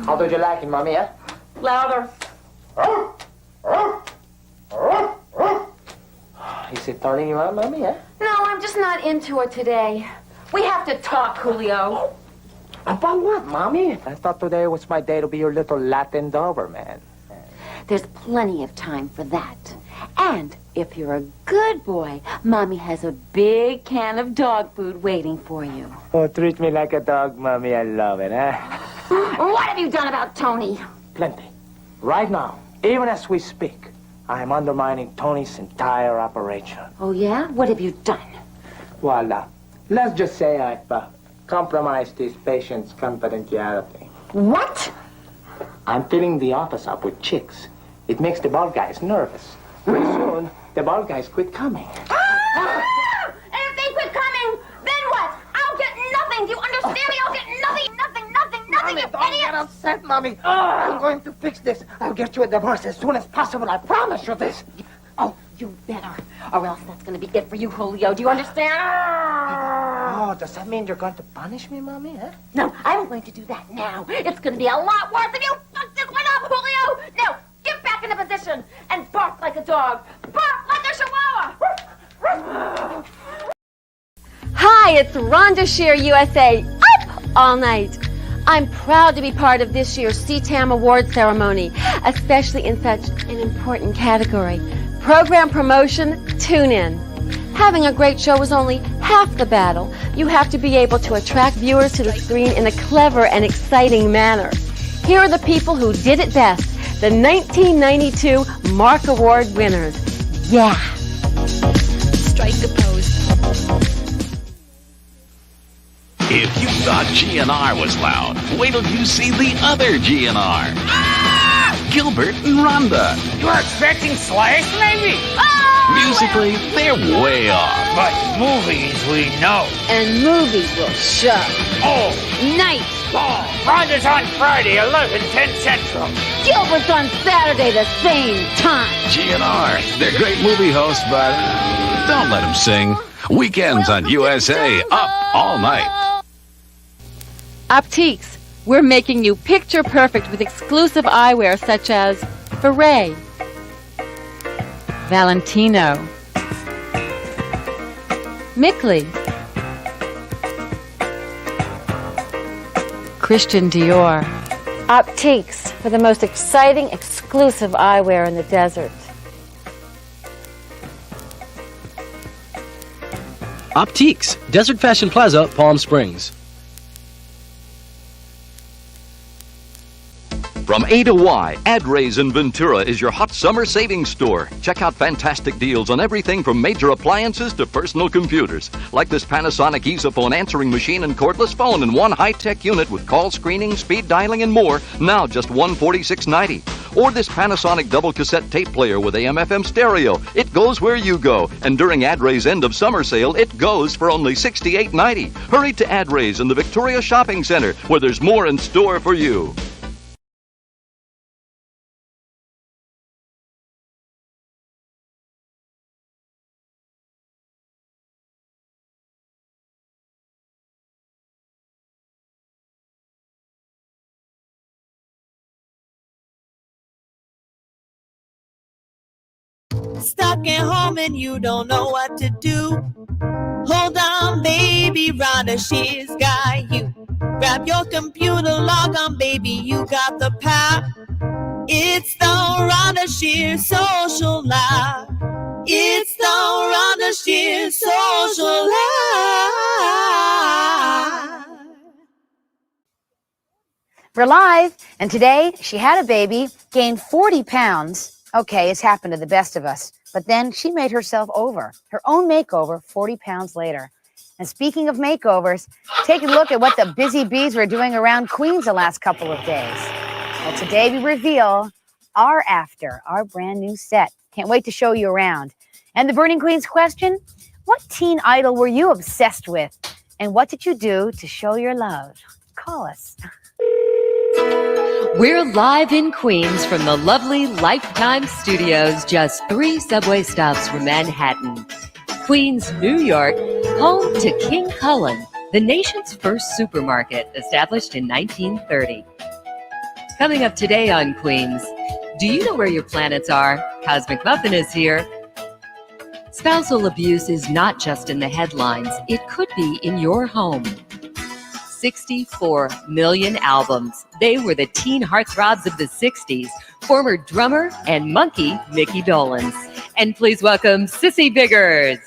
How do you like it, Mommy, eh? Louder. Is it turning you on, Mommy, eh? No, I'm just not into it today. We have to talk, Julio. About what, Mommy? I thought today was my day to be your little Latin Doberman. There's plenty of time for that. And if you're a good boy, Mommy has a big can of dog food waiting for you. Oh, treat me like a dog, Mommy. I love it, eh? What have you done about Tony? Plenty. Right now, even as we speak, I am undermining Tony's entire operation. Oh, yeah? What have you done? Voila. Let's just say I've compromised this patient's confidentiality. What? I'm filling the office up with chicks. It makes the bald guys nervous. Pretty soon, the bald guys quit coming. Ah! And if they quit coming, then what? I'll get nothing. Do you understand me? I'll get nothing, nothing, Mommy, you don't idiot. get upset, Mommy. I'm going to fix this. I'll get you a divorce as soon as possible. I promise you this. Oh, you better. Or else that's going to be it for you, Julio. Do you understand? Oh, does that mean you're going to punish me, Mommy, huh? No, I'm going to do that now. It's going to be a lot worse if you fuck this one up, Julio. Now, get back in the position and bark like a dog. Bark like a chihuahua. Hi, it's Rhonda Shear, USA, up all night. I'm proud to be part of this year's CTAM award ceremony, especially in such an important category. Program promotion, tune in. Having a great show is only half the battle. You have to be able to attract viewers to the screen in a clever and exciting manner. Here are the people who did it best, the 1992 Mark Award winners. Yeah. Strike a pose. If you thought GNR was loud, wait till you see the other GNR. Ah! Gilbert and Rhonda. You're expecting Slash, maybe? Musically, they're way off. But movies we know. And movies will show. Oh, Night. oh, Rhonda's on Friday, 11:10 Central. Gilbert's on Saturday the same time. GNR, they're great movie hosts, but don't let them sing. Weekends on USA, up all night. Optiques, we're making you picture perfect with exclusive eyewear such as Beret, Valentino, Micky, Christian Dior. Optiques for the most exciting exclusive eyewear in the desert. Optiques, Desert Fashion Plaza, Palm Springs. From A to Y, AdRays in Ventura is your hot summer savings store. Check out fantastic deals on everything from major appliances to personal computers. Like this Panasonic EasyPhone answering machine and cordless phone in one high-tech unit with call screening, speed dialing, and more, now just $146.90. Or this Panasonic double cassette tape player with AM/FM stereo. It goes where you go. And during AdRay's end of summer sale, it goes for only $68.90. Hurry to AdRay's in the Victoria Shopping Center, where there's more in store for you. Stuck at home and you don't know what to do. Hold on, baby, Rhonda Shear's got you. Grab your computer, log on, baby, you got the power. It's the Rhonda Shear Social Live. It's the Rhonda Shear Social Live. We're live, and today she had a baby, gained 40 pounds. Okay, it's happened to the best of us. But then she made herself over, her own makeover 40 pounds later. And speaking of makeovers, take a look at what the busy bees were doing around Queens the last couple of days. Well, today we reveal our brand new set. Can't wait to show you around. And the Burning Queens question, what teen idol were you obsessed with? And what did you do to show your love? Call us. We're live in Queens from the lovely Lifetime Studios, just 3 subway stops from Manhattan. Queens, New York, home to King Cullen, the nation's first supermarket, established in 1930. Coming up today on Queens. Do you know where your planets are? Cosmic Muffin is here. Spousal abuse is not just in the headlines. It could be in your home. 64 million albums. They were the teen heartthrobs of the 60s. Former drummer and monkey Micky Dolenz. And please welcome Sissy Biggers.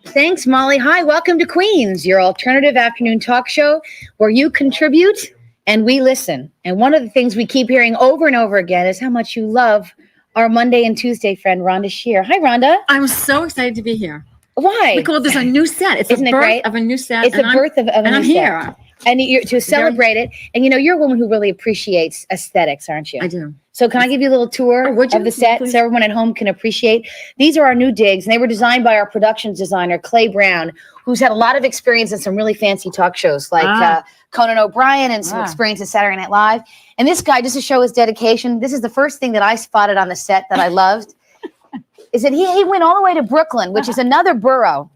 Thanks, Molly. Hi, welcome to Queens, your alternative afternoon talk show where you contribute and we listen. And one of the things we keep hearing over and over again is how much you love our Monday and Tuesday friend, Rhonda Shear. Hi, Rhonda. I'm so excited to be here. Why? Because there's a new set. It's Isn't the it birth great? of a new set. It's the birth of a and new I'm set. here. And you're to celebrate it. And you know, you're a woman who really appreciates aesthetics, aren't you? I do. So can I give you a little tour of the set Please. so everyone at home can appreciate? These are our new digs, and they were designed by our productions designer, Clay Brown, who's had a lot of experience in some really fancy talk shows like Conan O'Brien and some experience at Saturday Night Live. And this guy, just to show his dedication, this is the first thing that I spotted on the set that I loved, is that he went all the way to Brooklyn, which is another borough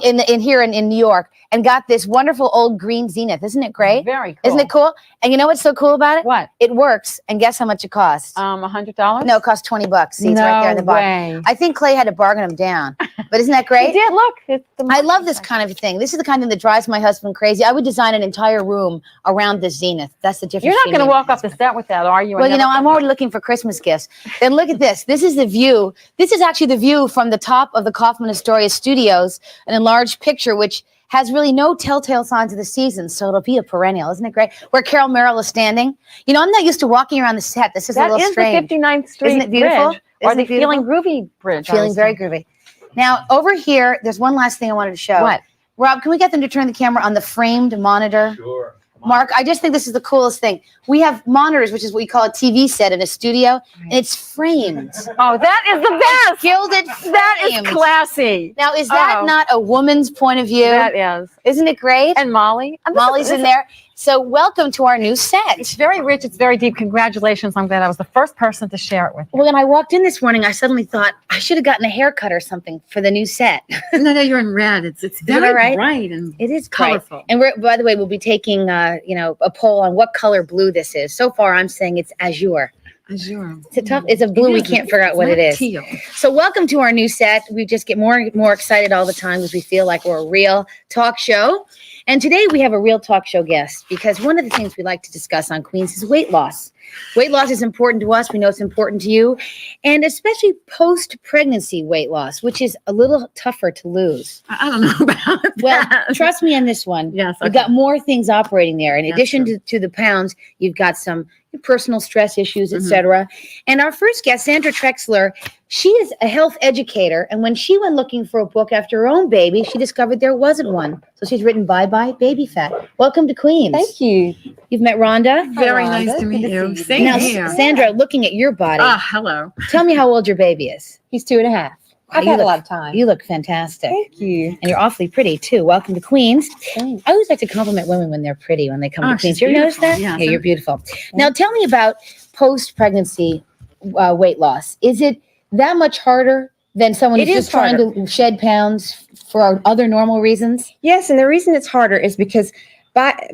in here in New York, and got this wonderful old green Zenith. Isn't it great? Very cool. Isn't it cool? And you know what's so cool about it? What? It works. And guess how much it costs? $100? No, it costs $20. See, it's right there in the box. way. I think Clay had to bargain him down. But isn't that great? He did. Look. I love this kind of thing. This is the kind of thing that drives my husband crazy. I would design an entire room around this Zenith. That's the difference. You're not between going to me and walk my off the set with that, are you? Well, you know, I'm already looking for Christmas gifts. Then look at this. This is the view. This is actually the view from the top of the Kaufman Astoria Studios, an enlarged picture, which has really no telltale signs of the season, so it'll be a perennial. Isn't it great? Where Carol Merrill is standing. You know, I'm not used to walking around the set. This is a little strange. That is the 59th Street Isn't it beautiful? Bridge. Or Isn't the it beautiful? Feeling Groovy Bridge. Feeling very groovy. Now, over here, there's one last thing I wanted to show. What? Rob, can we get them to turn the camera on the framed monitor? Sure. Mark, I just think this is the coolest thing. We have monitors, which is what we call a TV set in a studio, and it's framed. Oh, that is the best. Gilded That is frames. classy. Now, is that not a woman's point of view? That is. Isn't it great? And Molly. And Molly's in there. So welcome to our new set. It's very rich. It's very deep. Congratulations. I'm glad I was the first person to share it with you. Well, when I walked in this morning, I suddenly thought I should have gotten a haircut or something for the new set. No, you're in red. It's very bright and it is colorful. Bright. And we're, by the way, we'll be taking a poll on what color blue this is. So far, I'm saying it's azure. Azure. It's a blue. We can't figure out what it is. Teal. So welcome to our new set. We just get more and more excited all the time because we feel like we're a real talk show. And today we have a real talk show guest because one of the things we like to discuss on Queens is weight loss. Weight loss is important to us. We know it's important to you. And especially post-pregnancy weight loss, which is a little tougher to lose. I don't know about that. Well, trust me on this one. Yes. You've got more things operating there. In That's addition to the pounds, you've got some personal stress issues, etc. And our first guest, Sandra Trexler, she is a health educator. And when she went looking for a book after her own baby, she discovered there wasn't one. So she's written Bye Bye Baby Fat. Welcome to Queens. Thank you. You've met Rhonda. Very Rhonda. nice to meet Good to you. see you. Same Now, here. Sandra, looking at your body, Hello. tell me how old your baby is. He's 2.5. I've You had a look- lot of time. You look fantastic. Thank you. And you're awfully pretty, too. Welcome to Queens. Thanks. I always like to compliment women when they're pretty, when they come Oh, to Queens. she's You ever notice beautiful. that? Yes. Yeah, you're beautiful. Now, tell me about post-pregnancy weight loss. Is it that much harder than someone who's It is just trying to shed pounds for other normal reasons? Yes, and the reason it's harder is because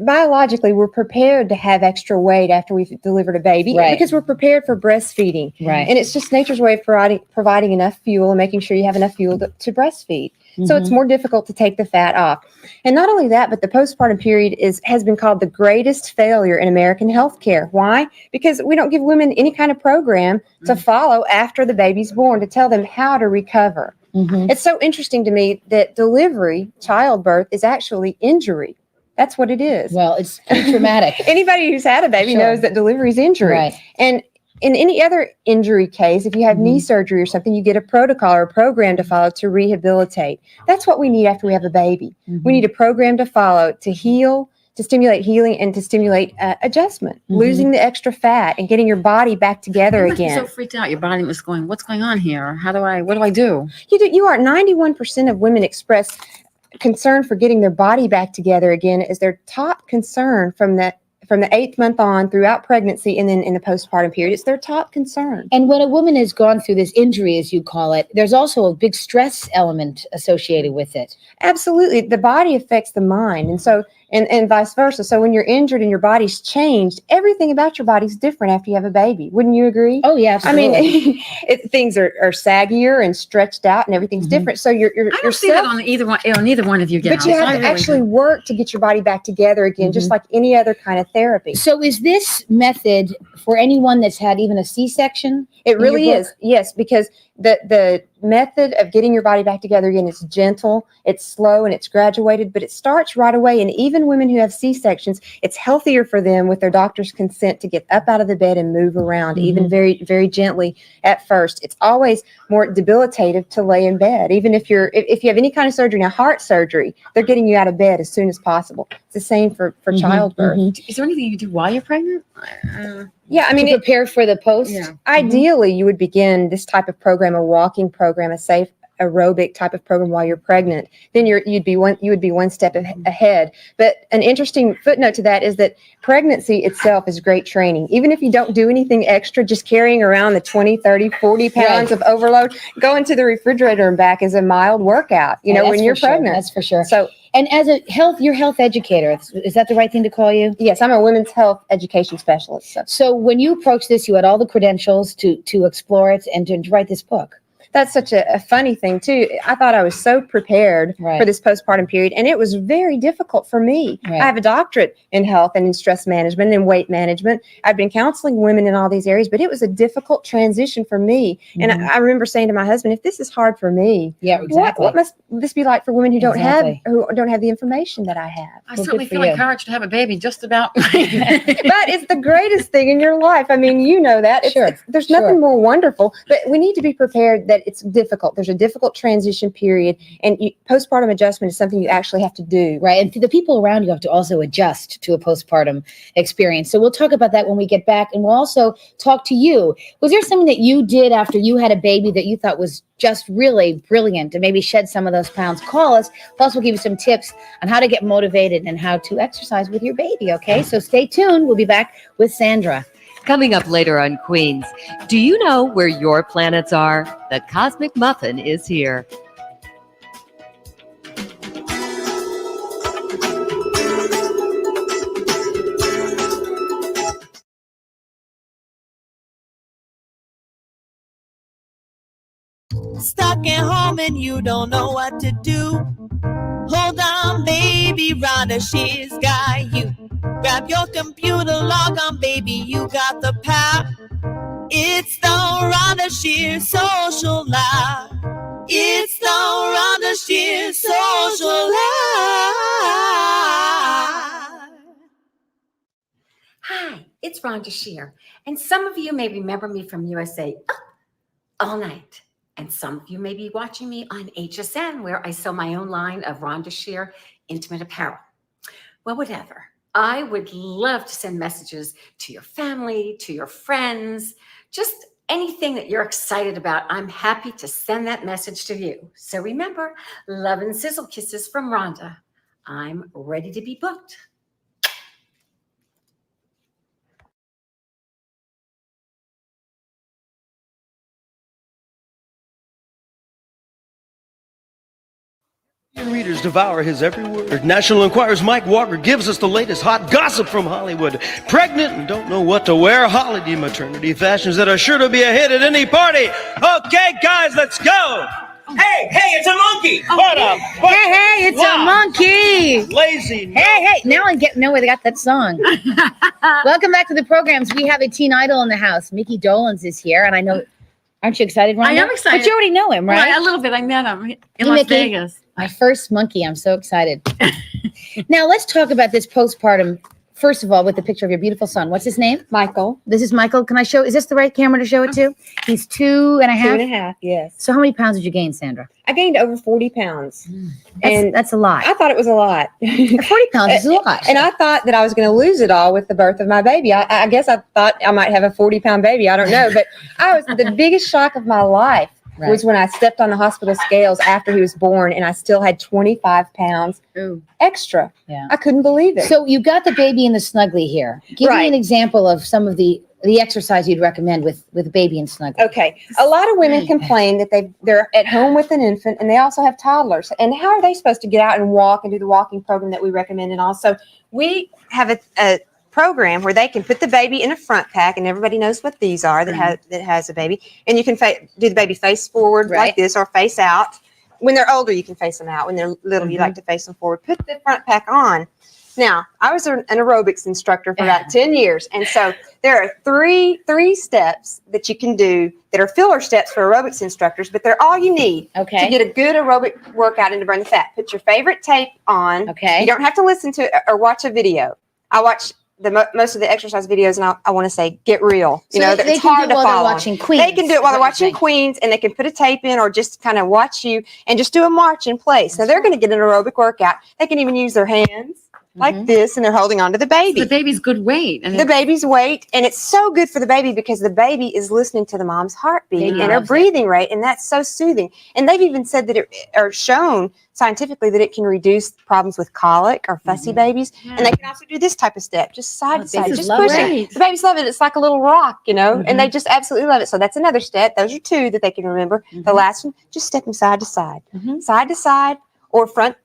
biologically we're prepared to have extra weight after we've delivered a baby Right. because we're prepared for breastfeeding. Right. And it's just nature's way of providing enough fuel and making sure you have enough fuel to breastfeed. So it's more difficult to take the fat off. And not only that, but the postpartum period has been called the greatest failure in American healthcare. Why? Because we don't give women any kind of program to follow after the baby's born to tell them how to recover. It's so interesting to me that delivery, childbirth, is actually injury. That's what it is. Well, it's pretty traumatic. Anybody who's had a baby Sure. knows that delivery is injury. Right. And in any other injury case, if you have knee surgery or something, you get a protocol or a program to follow to rehabilitate. That's what we need after we have a baby. We need a program to follow to heal, to stimulate healing, and to stimulate adjustment, losing the extra fat and getting your body back together You must be again. so freaked out. Your body was going, what's going on here? What do I do? You are 91% of women express concern for getting their body back together again as their top concern from the 8th month on throughout pregnancy and then in the postpartum period. It's their top concern. And when a woman has gone through this injury, as you call it, there's also a big stress element associated with it. Absolutely. The body affects the mind. And so and vice versa. So when you're injured and your body's changed, everything about your body's different after you have a baby. Wouldn't you agree? Oh yeah, absolutely. I mean, things are saggier and stretched out, and everything's different. So I don't see that on either one of you gals. But you have to actually work to get your body back together again, just like any other kind of therapy. So is this method for anyone that's had even a C-section? It really is, yes, because the method of getting your body back together again is gentle, it's slow, and it's graduated, but it starts right away. And even women who have C-sections, it's healthier for them with their doctor's consent to get up out of the bed and move around, even very, very gently at first. It's always more debilitative to lay in bed, even if you have any kind of surgery. Now, heart surgery, they're getting you out of bed as soon as possible. It's the same for childbirth. Is there anything you can do while you're pregnant? Yeah, I mean, to prepare for the post. Yeah. Ideally, you would begin this type of program, a walking program, a safe aerobic type of program while you're pregnant. Then you would be one step ahead. But an interesting footnote to that is that pregnancy itself is great training. Even if you don't do anything extra, just carrying around the 20, 30, 40 pounds of overload, going to the refrigerator and back is a mild workout, when you're pregnant. That's for sure. So, and as you're a health educator, is that the right thing to call you? Yes, I'm a women's health education specialist. So when you approached this, you had all the credentials to explore it and to write this book. That's such a funny thing, too. I thought I was so prepared for this postpartum period, and it was very difficult for me. I have a doctorate in health and in stress management and weight management. I've been counseling women in all these areas, but it was a difficult transition for me. And I remember saying to my husband, if this is hard for me, what must this be like for women who don't have the information that I have? I certainly feel encouraged to have a baby just about. But it's the greatest thing in your life. I mean, you know that. There's nothing more wonderful, but we need to be prepared that it's difficult. There's a difficult transition period, and postpartum adjustment is something you actually have to do. Right. And the people around you have to also adjust to a postpartum experience. So we'll talk about that when we get back, and we'll also talk to you. Was there something that you did after you had a baby that you thought was just really brilliant to maybe shed some of those pounds? Call us. Plus, we'll give you some tips on how to get motivated and how to exercise with your baby. Okay. So stay tuned. We'll be back with Sandra. Coming up later on Queens, do you know where your planets are? The Cosmic Muffin is here. Stuck at home and you don't know what to do. Hold on, baby, Rhonda Shear's got you. Grab your computer, log on, baby, you got the power. It's the Rhonda Shear Social Live. It's the Rhonda Shear Social Live. Hi, it's Rhonda Shear, and some of you may remember me from USA Up All Night, and some of you may be watching me on HSN, where I sell my own line of Rhonda Shear intimate apparel. Well, whatever. I would love to send messages to your family, to your friends, just anything that you're excited about. I'm happy to send that message to you. So remember, love and sizzle kisses from Rhonda. I'm ready to be booked. Readers devour his every word. National Enquirer's Mike Walker gives us the latest hot gossip from Hollywood. Pregnant and don't know what to wear. Holiday maternity fashions that are sure to be a hit at any party. Okay, guys, let's go. Hey, it's a monkey. What up? Hey, it's a monkey. Lazy. Hey. Now I got that song. Welcome back to the programs. We have a teen idol in the house. Micky Dolenz is here, and I know. Aren't you excited, Rhonda? I am excited. But you already know him, right? Well, a little bit. I met him in Las Vegas. My first monkey. I'm so excited. Now, let's talk about this postpartum. First of all, with the picture of your beautiful son. What's his name? Michael. This is Michael. Can I show? Is this the right camera to show it to? He's 2.5. 2.5, yes. So how many pounds did you gain, Sandra? I gained over 40 pounds. That's a lot. I thought it was a lot. 40 pounds is a lot. And I thought that I was going to lose it all with the birth of my baby. I guess I thought I might have a 40-pound baby. I don't know. But the biggest shock of my life was when I stepped on the hospital scales after he was born, and I still had 25 pounds extra. Yeah. I couldn't believe it. So you got the baby in the snuggly here. Give me an example of some of the the exercise you'd recommend with baby and snuggle. Okay. A lot of women complain that they're at home with an infant and they also have toddlers. And how are they supposed to get out and walk and do the walking program that we recommend? And also, we have a program where they can put the baby in a front pack, and everybody knows what these are that has a baby. And you can do the baby face forward like this or face out. When they're older, you can face them out. When they're little, you like to face them forward. Put the front pack on. Now, I was an aerobics instructor for about 10 years. And so there are three steps that you can do that are filler steps for aerobics instructors, but they're all you need to get a good aerobic workout and to burn the fat. Put your favorite tape on. Okay. You don't have to listen to or watch a video. I watch most of the exercise videos, and I want to say, get real. So it's hard to follow. Watching Queens. They can do it while they're watching Queens, and they can put a tape in or just kind of watch you and just do a march in place. So they're going to get an aerobic workout. They can even use their hands like this, and they're holding on to the baby. So the baby's good weight. And the baby's weight, and it's so good for the baby because the baby is listening to the mom's heartbeat and her breathing rate, and that's so soothing. And they've even said that or shown scientifically that it can reduce problems with colic or fussy babies. And they can also do this type of step, just side to side, just push it. The babies love it. It's like a little rock, and they just absolutely love it. So that's another step. Those are two that they can remember. The last one, just stepping side to side, or front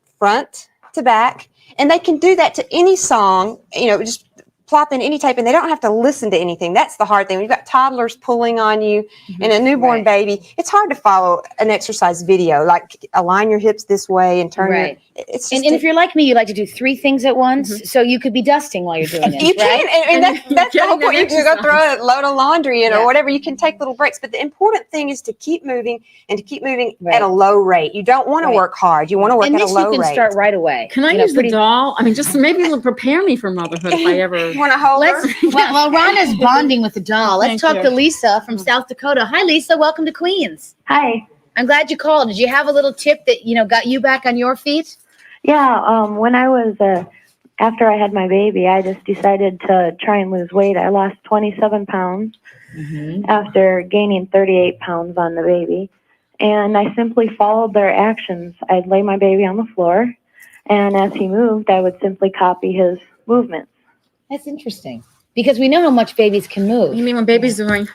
to back. And they can do that to any song, just plop in any tape, and they don't have to listen to anything. That's the hard thing. When you've got toddlers pulling on you and a newborn baby, it's hard to follow an exercise video, like align your hips this way and turn your... It's just and if you're like me, you like to do 3 things at once, so you could be dusting while you're doing it. You can, and that's the whole point. You can go throw a load of laundry in or whatever. You can take little breaks, but the important thing is to keep moving and to keep moving at a low rate. You don't want to work hard. You want to work at a low rate. You can start right away. Can I use the doll? I mean, just maybe it'll prepare me for motherhood if I ever want to hold her. Well, Rhonda's bonding with the doll. Let's talk to Lisa from South Dakota. Hi, Lisa. Welcome to Queens. Hi. I'm glad you called. Did you have a little tip that got you back on your feet? Yeah, when I was, after I had my baby, I just decided to try and lose weight. I lost 27 pounds after gaining 38 pounds on the baby. And I simply followed their actions. I'd lay my baby on the floor, and as he moved, I would simply copy his movements. That's interesting, because we know how much babies can move. You mean when babies are going...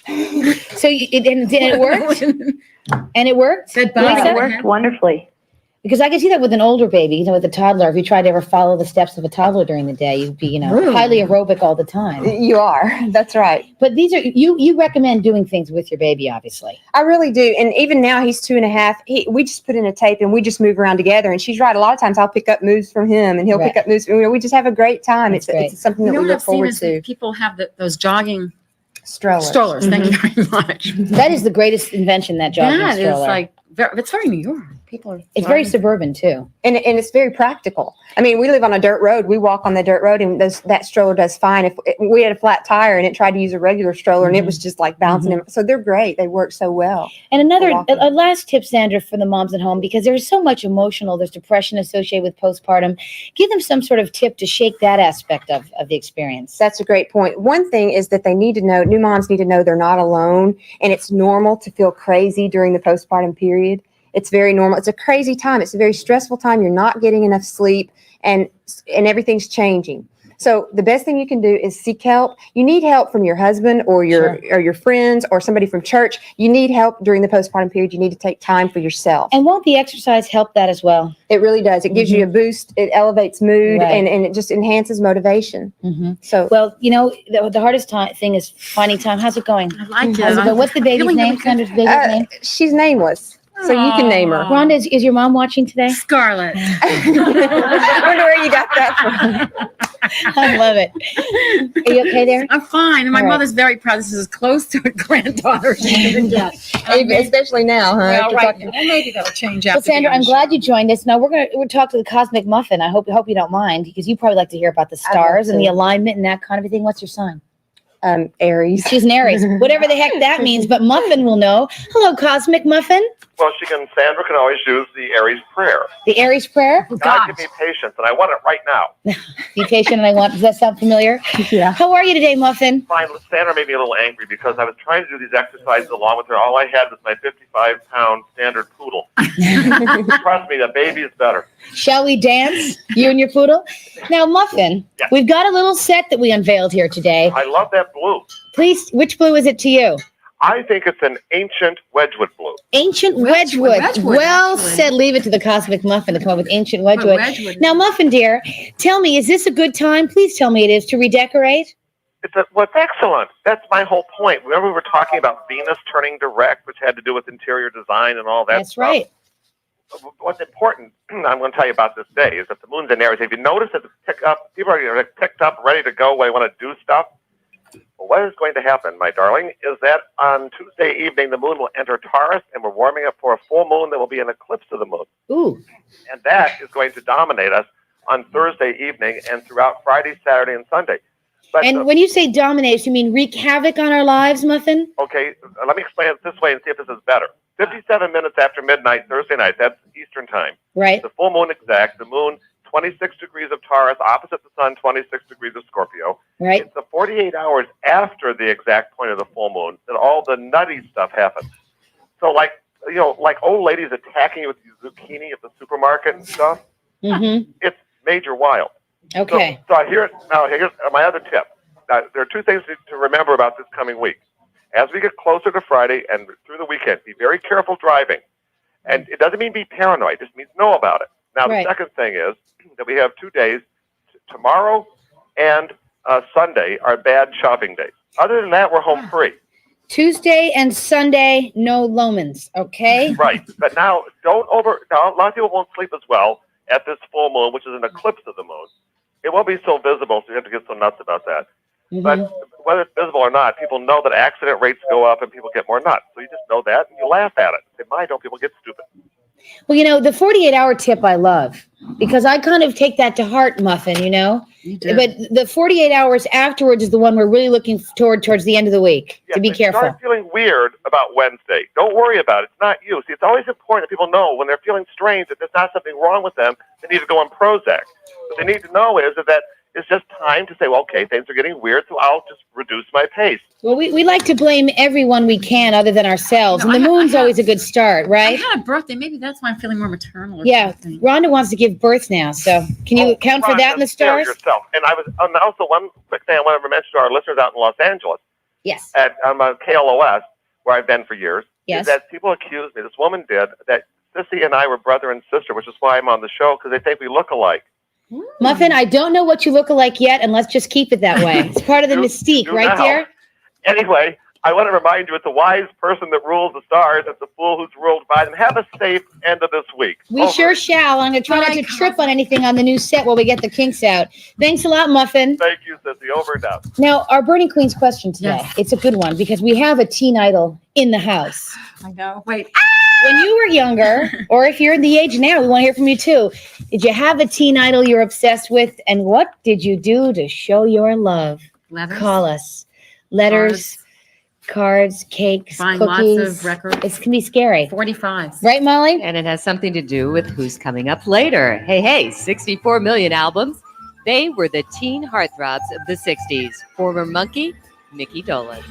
So it worked? And it worked? It worked wonderfully. Because I can see that with an older baby, with a toddler. If you try to ever follow the steps of a toddler during the day, you'd be, highly aerobic all the time. You are. That's right. But these are you recommend doing things with your baby, obviously. I really do. And even now, he's 2.5. We just put in a tape and we just move around together. And she's right. A lot of times I'll pick up moves from him and he'll pick up moves. We just have a great time. It's something that we look forward to. People have those jogging strollers. Thank you very much. That is the greatest invention, that jogging stroller. It's very New York. It's very suburban too, and it's very practical. I mean, we live on a dirt road. We walk on the dirt road, and that stroller does fine. If we had a flat tire and it tried to use a regular stroller, and it was just like bouncing him. So they're great. They work so well. And a last tip, Sandra, for the moms at home, because there's so much there's depression associated with postpartum. Give them some sort of tip to shake that aspect of the experience. That's a great point. One thing is that they need to know, new moms need to know they're not alone, and it's normal to feel crazy during the postpartum period. It's very normal. It's a crazy time. It's a very stressful time. You're not getting enough sleep, and everything's changing. So the best thing you can do is seek help. You need help from your husband or your friends or somebody from church. You need help during the postpartum period. You need to take time for yourself. And won't the exercise help that as well? It really does. It gives you a boost. It elevates mood, and it just enhances motivation. So, well, the hardest thing is finding time. How's it going? I like it. What's the baby's name? Sandra's baby's name? She's nameless. So you can name her. Rhonda, is your mom watching today? Scarlett. I wonder where you got that from. I love it. Are you okay there? I'm fine. And my mother's very proud. This is as close to a granddaughter as she can get. Especially now, huh? Well, right now. Maybe that'll change after. Well, Sandra, I'm glad you joined us. Now we'll talk to the Cosmic Muffin. I hope you don't mind, because you probably like to hear about the stars and the alignment and that kind of thing. What's your sign? Aries. She's an Aries. Whatever the heck that means, but Muffin will know. Hello, Cosmic Muffin. Well, Sandra can always use the Aries prayer. The Aries prayer? God, give me patience, and I want it right now. Be patient, and I want. Does that sound familiar? Yeah. How are you today, Muffin? Fine. Sandra made me a little angry because I was trying to do these exercises along with her. All I had was my 55-pound standard poodle. Trust me, the baby is better. Shall we dance, you and your poodle? Now, Muffin, we've got a little set that we unveiled here today. I love that blue. Please, which blue is it to you? I think it's an ancient Wedgwood blue. Ancient Wedgwood. Well said. Leave it to the Cosmic Muffin to come up with Ancient Wedgwood. Now, Muffin, dear, tell me, is this a good time? Please tell me it is to redecorate. It's excellent. That's my whole point. Remember we were talking about Venus turning direct, which had to do with interior design and all that That's stuff? right. What's important, I'm going to tell you about this day, is that the moon's in Aries. If you notice that it's picked up, people are picked up, ready to go, they want to do stuff. Well, what is going to happen, my darling, is that on Tuesday evening, the moon will enter Taurus, and we're warming up for a full moon that will be an eclipse of the moon. Ooh. And that is going to dominate us on Thursday evening and throughout Friday, Saturday, and Sunday. But, And when you say dominate, you mean wreak havoc on our lives, Muffin? okay, let me explain it this way and see if this is better. 57 minutes after midnight, Thursday night, that's Eastern time. Right. The full moon exact, the moon, 26 degrees of Taurus, opposite the sun, 26 degrees of Scorpio. Right. It's the 48 hours after the exact point of the full moon that all the nutty stuff happens. So like old ladies attacking you with zucchini at the supermarket and stuff, Mm-hmm. it's major wild. Okay. So here's my other tip. Now, there are two things to remember about this coming week. As we get closer to Friday and through the weekend, be very careful driving. And it doesn't mean be paranoid. It just means know about it. Now, Right. the second thing is that we have 2 days, tomorrow and Sunday are bad shopping days. Other than that, we're home free. Tuesday and Sunday, no Lomans, okay? Right. But now, now, a lot of people won't sleep as well at this full moon, which is an eclipse of the moon. It won't be so visible, so you have to get so nuts about that. Mm-hmm. But whether it's visible or not, people know that accident rates go up and people get more nuts. So you just know that and you laugh at it. Say, my, don't people get stupid? Well, the 48-hour tip I love because I kind of take that to heart, Muffin, You do. But the 48 hours afterwards is the one we're really looking towards the end of the week, to be If you careful. start feeling weird about Wednesday, don't worry about it. It's not you. See, it's always important that people know when they're feeling strange that there's not something wrong with them. They need to go on Prozac. What they need to know is that it's just time to say, well, okay, things are getting weird, so I'll just reduce my pace. Well, we like to blame everyone we can other than ourselves, and the moon's always a good start, I right? had a birthday. Maybe that's why I'm feeling more maternal. Or Yeah, something. Rhonda wants to give birth now, so can you account for Ron, that in the just scare stars? yourself. And also one quick thing I want to mention to our listeners out in Los Angeles. Yes. At KLOS, where I've been for years, Yes. is that people accuse me, this woman did, that Sissy and I were brother and sister, which is why I'm on the show, because they think we look alike. Muffin, I don't know what you look like yet, and let's just keep it that way. It's part of the mystique, do right now. there? Anyway, I want to remind you, it's a wise person that rules the stars. It's a fool who's ruled by them. Have a safe end of this week. We sure shall. I'm going to try not to trip on anything on the new set while we get the kinks out. Thanks a lot, Muffin. Thank you, Sissy. Over and out. Now, our Burning Queens question today, Yes. it's a good one because we have a teen idol in the house. I know. Wait. When you were younger, or if you're in the age now, we want to hear from you too. Did you have a teen idol you're obsessed with? And what did you do to show your love? Letters. Call us. Letters, cards, cakes, Buying cookies. lots of records. It can be scary. 45s. Right, Molly? And it has something to do with who's coming up later. Hey, 64 million albums. They were the teen heartthrobs of the 60s. Former Monkee, Micky Dolenz.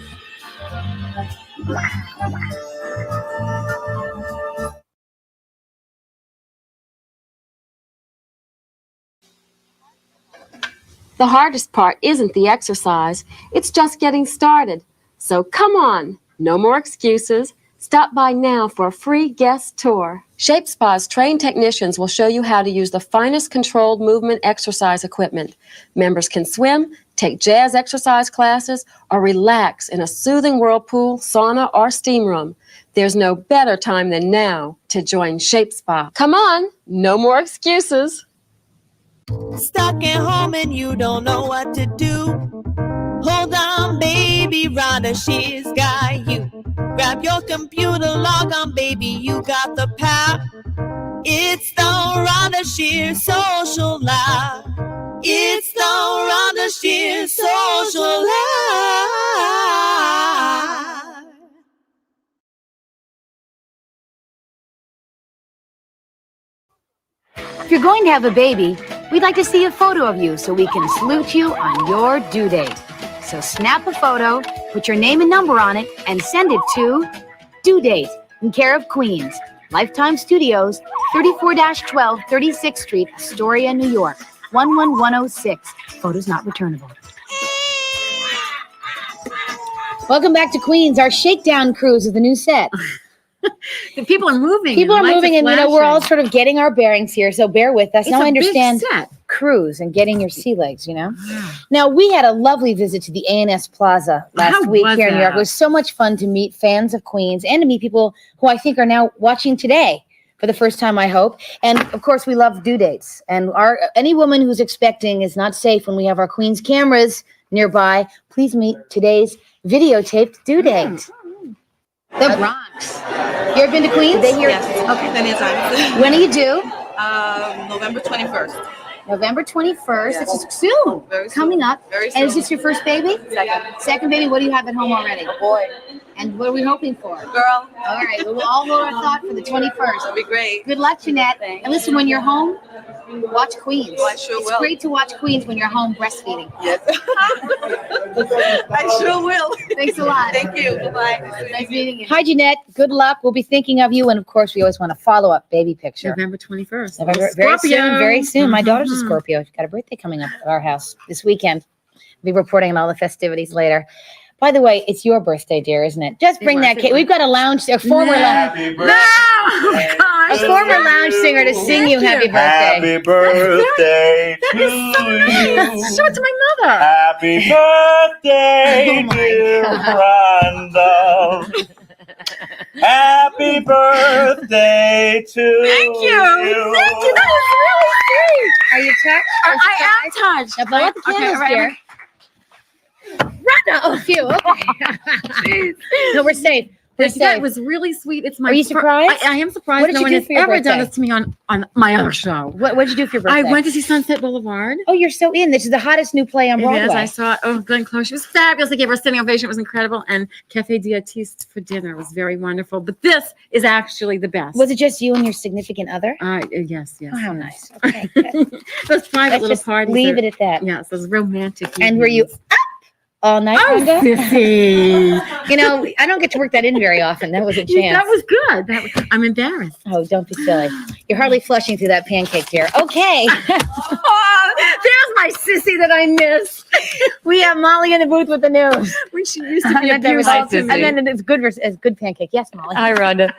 The hardest part isn't the exercise, it's just getting started. So come on, no more excuses. Stop by now for a free guest tour. Shape Spa's trained technicians will show you how to use the finest controlled movement exercise equipment. Members can swim, take jazz exercise classes, or relax in a soothing whirlpool, sauna, or steam room. There's no better time than now to join Shape Spa. Come on, no more excuses. Stuck at home and you don't know what to do. Hold on, baby, Rhonda Shear's got you. Grab your computer, log on, baby, you got the power. It's the Rhonda Shear Social Live. It's the Rhonda Shear Social Live. If you're going to have a baby, we'd like to see a photo of you so we can salute you on your due date. So snap a photo, put your name and number on it, and send it to Due Date in care of Queens, Lifetime Studios, 34-12 36th Street, Astoria, New York, 11106. Photos not returnable. Welcome back to Queens, our shakedown cruise of the new set. The people are moving. People are moving, and we're all sort of getting our bearings here, so bear with us. It's now a I understand big set. cruise and getting your sea legs, Now, we had a lovely visit to the A&S Plaza last week here in New York. It was so much fun to meet fans of Queens and to meet people who I think are now watching today for the first time, I hope. And, of course, we love due dates. And any woman who's expecting is not safe when we have our Queens cameras nearby. Please meet today's videotaped due date. The Bronx. You ever been to Queens? Yes. Okay. Plenty of times. When are you due? November 21st. November 21st. That's just soon. Very Coming soon. up. Very And is soon. this your first baby? Second baby. What do you have at home already? A boy. And what are we hoping for? Girl. All right. We'll all hold our thought for the 21st. That'll be great. Good luck, Jeanette. And listen, when you're home, watch Queens. I sure It's will. great to watch Queens when you're home breastfeeding. Yes. I sure will. Thanks a lot. Thank you. Goodbye. Nice meeting you. Hi, Jeanette. Good luck. We'll be thinking of you. And, of course, we always want a follow-up baby picture. November 21st. Very Scorpio. soon, very soon. My daughter's a Scorpio. She's got a birthday coming up at our house this weekend. We'll be reporting on all the festivities later. By the way, it's your birthday, dear, isn't it? Just bring that cake. We've got a former lounge singer to sing you happy birthday. Happy birthday to you. Show it to my mother. Happy birthday, dear Rhonda. Happy birthday to you. Thank you. Thank you. That was really sweet. Are you touched? I am touched. Now blow out the candles, dear. Rhonda. Oh, phew. Okay. No, we're safe. We're safe. That was really sweet. It's my. Are you surprised? I am surprised. What did no you one do has for your ever done birthday? this to me on my other show. What did you do for your birthday? I went to see Sunset Boulevard. Oh, you're so in. This is the hottest new play on Broadway. Yes, I saw it. Oh, Glenn Close. She was fabulous. I gave her a standing ovation. It was incredible. And Cafe D'Artiste for dinner. It was very wonderful. But this is actually the best. Was it just you and your significant other? Yes. Oh, how nice. Okay, good. Those private Let's little just parties. leave it at that. Yes, those romantic. And were you up all night, Oh, Rhonda? sissy. I don't get to work that in very often. That was a chance. That was good. I'm embarrassed. Oh, don't be silly. You're hardly flushing through that pancake here. Okay. Oh, there's my sissy that I miss. We have Molly in the booth with the news. When she used to be I meant abusive. it's good pancake. Yes, Molly. Hi, Rhonda.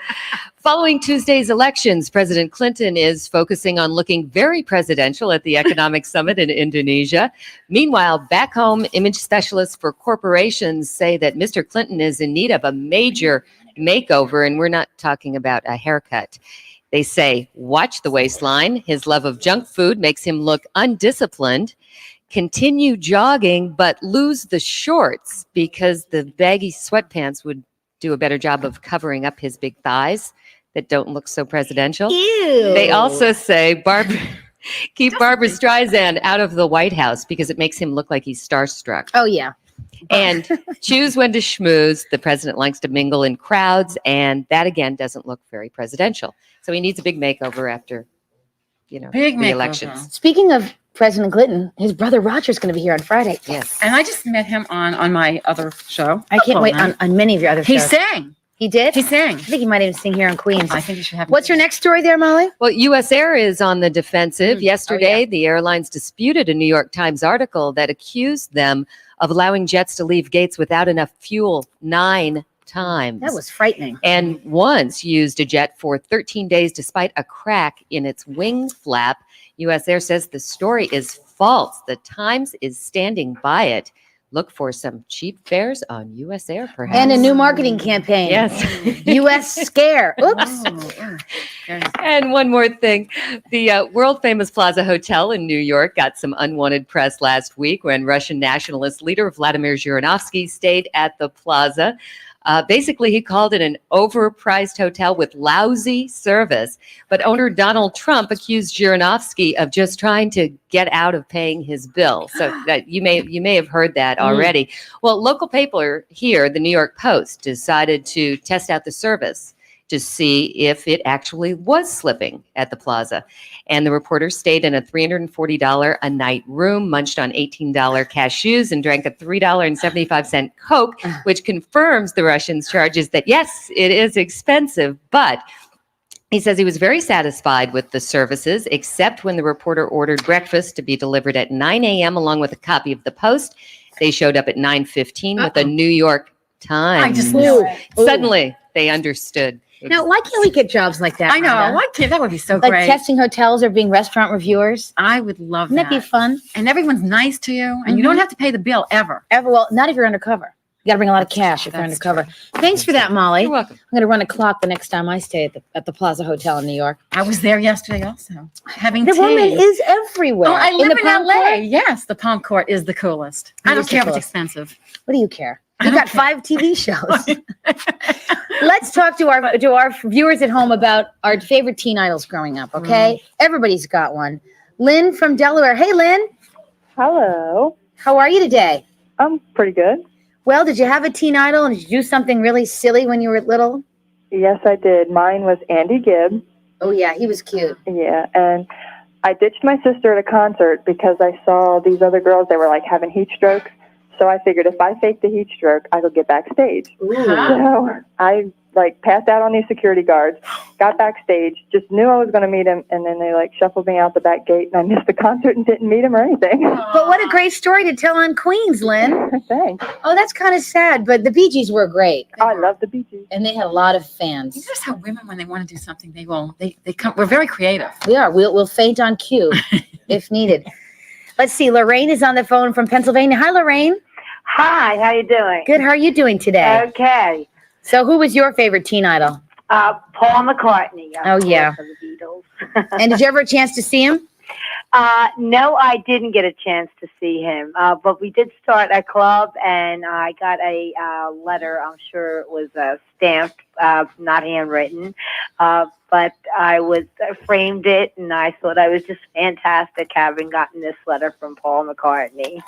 Following Tuesday's elections, President Clinton is focusing on looking very presidential at the Economic Summit in Indonesia. Meanwhile, back home, image specialists for corporations say that Mr. Clinton is in need of a major makeover, and we're not talking about a haircut. They say, watch the waistline. His love of junk food makes him look undisciplined. Continue jogging, but lose the shorts because the baggy sweatpants would do a better job of covering up his big thighs that don't look so presidential. Ew. They also say keep Barbara Streisand out of the White House because it makes him look like he's starstruck. Oh, yeah. And choose when to schmooze. The president likes to mingle in crowds, and that, again, doesn't look very presidential. So he needs a big makeover after, Big the makeover. elections. Speaking of President Clinton, his brother Roger's going to be here on Friday. Yes. And I just met him on my other show. I can't wait on many of your other He shows. sang. He did? He sang. I think he might even sing here in Queens. I think you should have. What's your next story there, Molly? Well, U.S. Air is on the defensive. Yesterday, the airlines disputed a New York Times article that accused them of allowing jets to leave gates without enough fuel 9 times. That was frightening. And once used a jet for 13 days despite a crack in its wing flap. U.S. Air says the story is false. The Times is standing by it. Look for some cheap fares on U.S. Air, perhaps. And a new marketing campaign. Yes. U.S. Scare. Oops. And one more thing. The world famous Plaza Hotel in New York got some unwanted press last week when Russian nationalist leader Vladimir Zhirinovsky stayed at the Plaza. Basically, he called it an overpriced hotel with lousy service. But owner Donald Trump accused Zhirinovsky of just trying to get out of paying his bill. So that you may have heard that already. Well, local paper here, the New York Post, decided to test out the service to see if it actually was slipping at the Plaza. And the reporter stayed in a $340 a night room, munched on $18 cashews, and drank a $3.75 Coke, which confirms the Russians' charges that, yes, it is expensive, but He says he was very satisfied with the services, except when the reporter ordered breakfast to be delivered at 9 a.m. along with a copy of the Post. They showed up at 9:15 with a New York Times. I just knew it. Suddenly, they understood. Now, why can't we get jobs like that? I know. Rhonda? Why can't that would be so like great? testing hotels or being restaurant reviewers. I would love Wouldn't that. that be fun? And everyone's nice to you, and you don't have to pay the bill ever. Well, not if you're undercover. You got to bring a lot of cash if you're undercover. Thanks for that, Molly. You're welcome. I'm going to run a clock the next time I stay at the Plaza Hotel in New York. I was there yesterday also, having The tea. woman is everywhere. Oh, I live in Palm LA. Court? Yes, the Palm Court is the coolest. I It don't is the care if it's coolest. expensive. What do you care? You got 5 TV shows. Let's talk to our viewers at home about our favorite teen idols growing up, okay? Everybody's got one. Lynn from Delaware. Hey, Lynn. Hello. How are you today? I'm pretty good. Well, did you have a teen idol and did you do something really silly when you were little? Yes, I did. Mine was Andy Gibb. Oh, yeah, he was cute. Yeah, and I ditched my sister at a concert because I saw these other girls, they were like having heat strokes. So I figured if I faked the heat stroke, I could get backstage. So I passed out on these security guards, got backstage, just knew I was going to meet him, and then they shuffled me out the back gate, and I missed the concert and didn't meet him or anything. But what a great story to tell on Queens, Lynn. Thanks. Oh, that's kind of sad, but the Bee Gees were great. I love the Bee Gees. And they had a lot of fans. You notice how women, when they want to do something, they come. We're very creative. We are. We'll faint on cue if needed. Let's see. Lorraine is on the phone from Pennsylvania. Hi, Lorraine. Hi, how you doing? Good. How are you doing today? Okay. So who was your favorite teen idol? Paul McCartney. Oh, yeah. Of the Beatles. And did you ever have a chance to see him? No, I didn't get a chance to see him. But we did start a club, and I got a letter. I'm sure it was stamped, not handwritten. But I framed it, and I thought I was just fantastic having gotten this letter from Paul McCartney.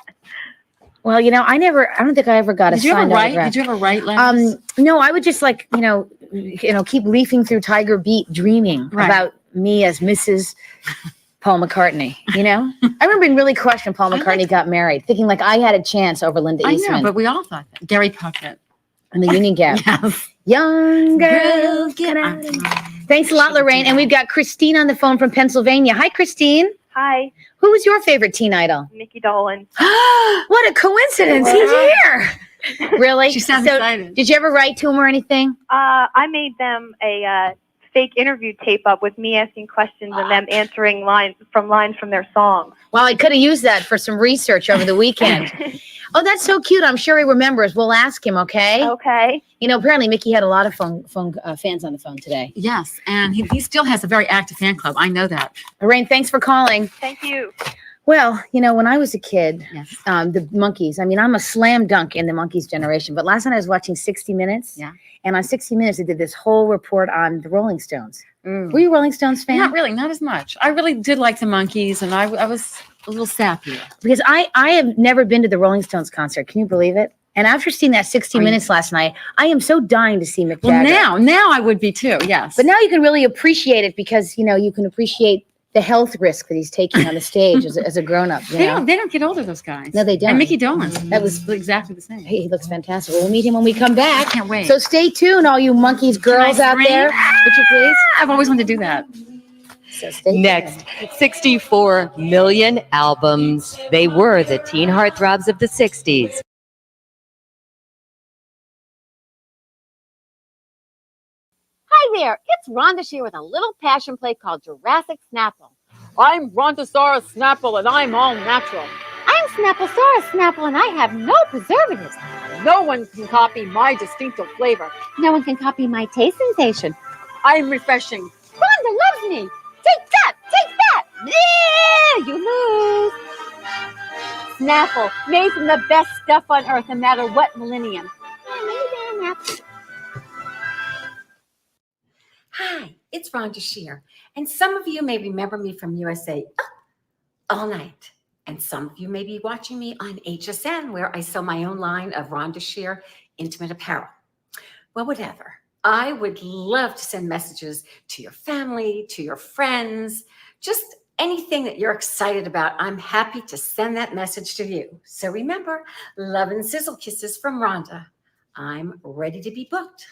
Well, I don't think I ever got a signed autograph. Did you ever write letters? No, I would just keep leafing through Tiger Beat dreaming about me as Mrs. Paul McCartney, I remember being really crushed when Paul McCartney got married, thinking I had a chance over Linda Eastman. I know, but we all thought that. Gary Puckett. And the Union Gap. Yes. Young girls, get out of here. Thanks a lot, Lorraine. And we've got Christine on the phone from Pennsylvania. Hi, Christine. Hi. Who was your favorite teen idol? Micky Dolenz. What a coincidence. He's here. Really? She sounds excited. Did you ever write to him or anything? I made them a fake interview tape up with me asking questions and them answering lines from their songs. Well, I could have used that for some research over the weekend. Oh, that's so cute. I'm sure he remembers. We'll ask him, okay? Okay. Apparently Mickey had a lot of fans on the phone today. Yes, and he still has a very active fan club. I know that. Lorraine, thanks for calling. Thank you. Well, when I was a kid, the Monkees, I'm a slam dunk in the Monkees generation, but last night I was watching 60 Minutes. Yeah. And on 60 Minutes, they did this whole report on the Rolling Stones. Were you a Rolling Stones fan? Not really, not as much. I really did like the Monkees, and I was a little sappy. Because I have never been to the Rolling Stones concert. Can you believe it? And after seeing that 60 Minutes last night, I am so dying to see Mick Jagger. Well, now I would be too, yes. But now you can really appreciate it because, you can appreciate the health risk that he's taking on the stage as a grown-up. They don't get older, those guys. No, they don't. And Micky Dolenz. That was exactly the same. He looks fantastic. We'll meet him when we come back. I can't wait. So stay tuned, all you Monkees girls out there. Would you please? I've always wanted to do that. So stay tuned. Next, 64 million albums. They were the teen heartthrobs of the 60s. Hi there, it's Rhonda Shear with a little passion play called Jurassic Snapple. I'm Brontosaurus Snapple and I'm all natural. I'm Snapplesaurus Snapple and I have no preservatives. No one can copy my distinctive flavor. No one can copy my taste sensation. I'm refreshing. Rhonda loves me. Take that! Take that! Yeah, you lose. Snapple, made from the best stuff on earth no matter what millennium. Hi, it's Rhonda Shear, and some of you may remember me from USA All Night, and some of you may be watching me on HSN, where I sell my own line of Rhonda Shear intimate apparel. Well, whatever. I would love to send messages to your family, to your friends, just anything that you're excited about. I'm happy to send that message to you. So remember, love and sizzle kisses from Rhonda. I'm ready to be booked.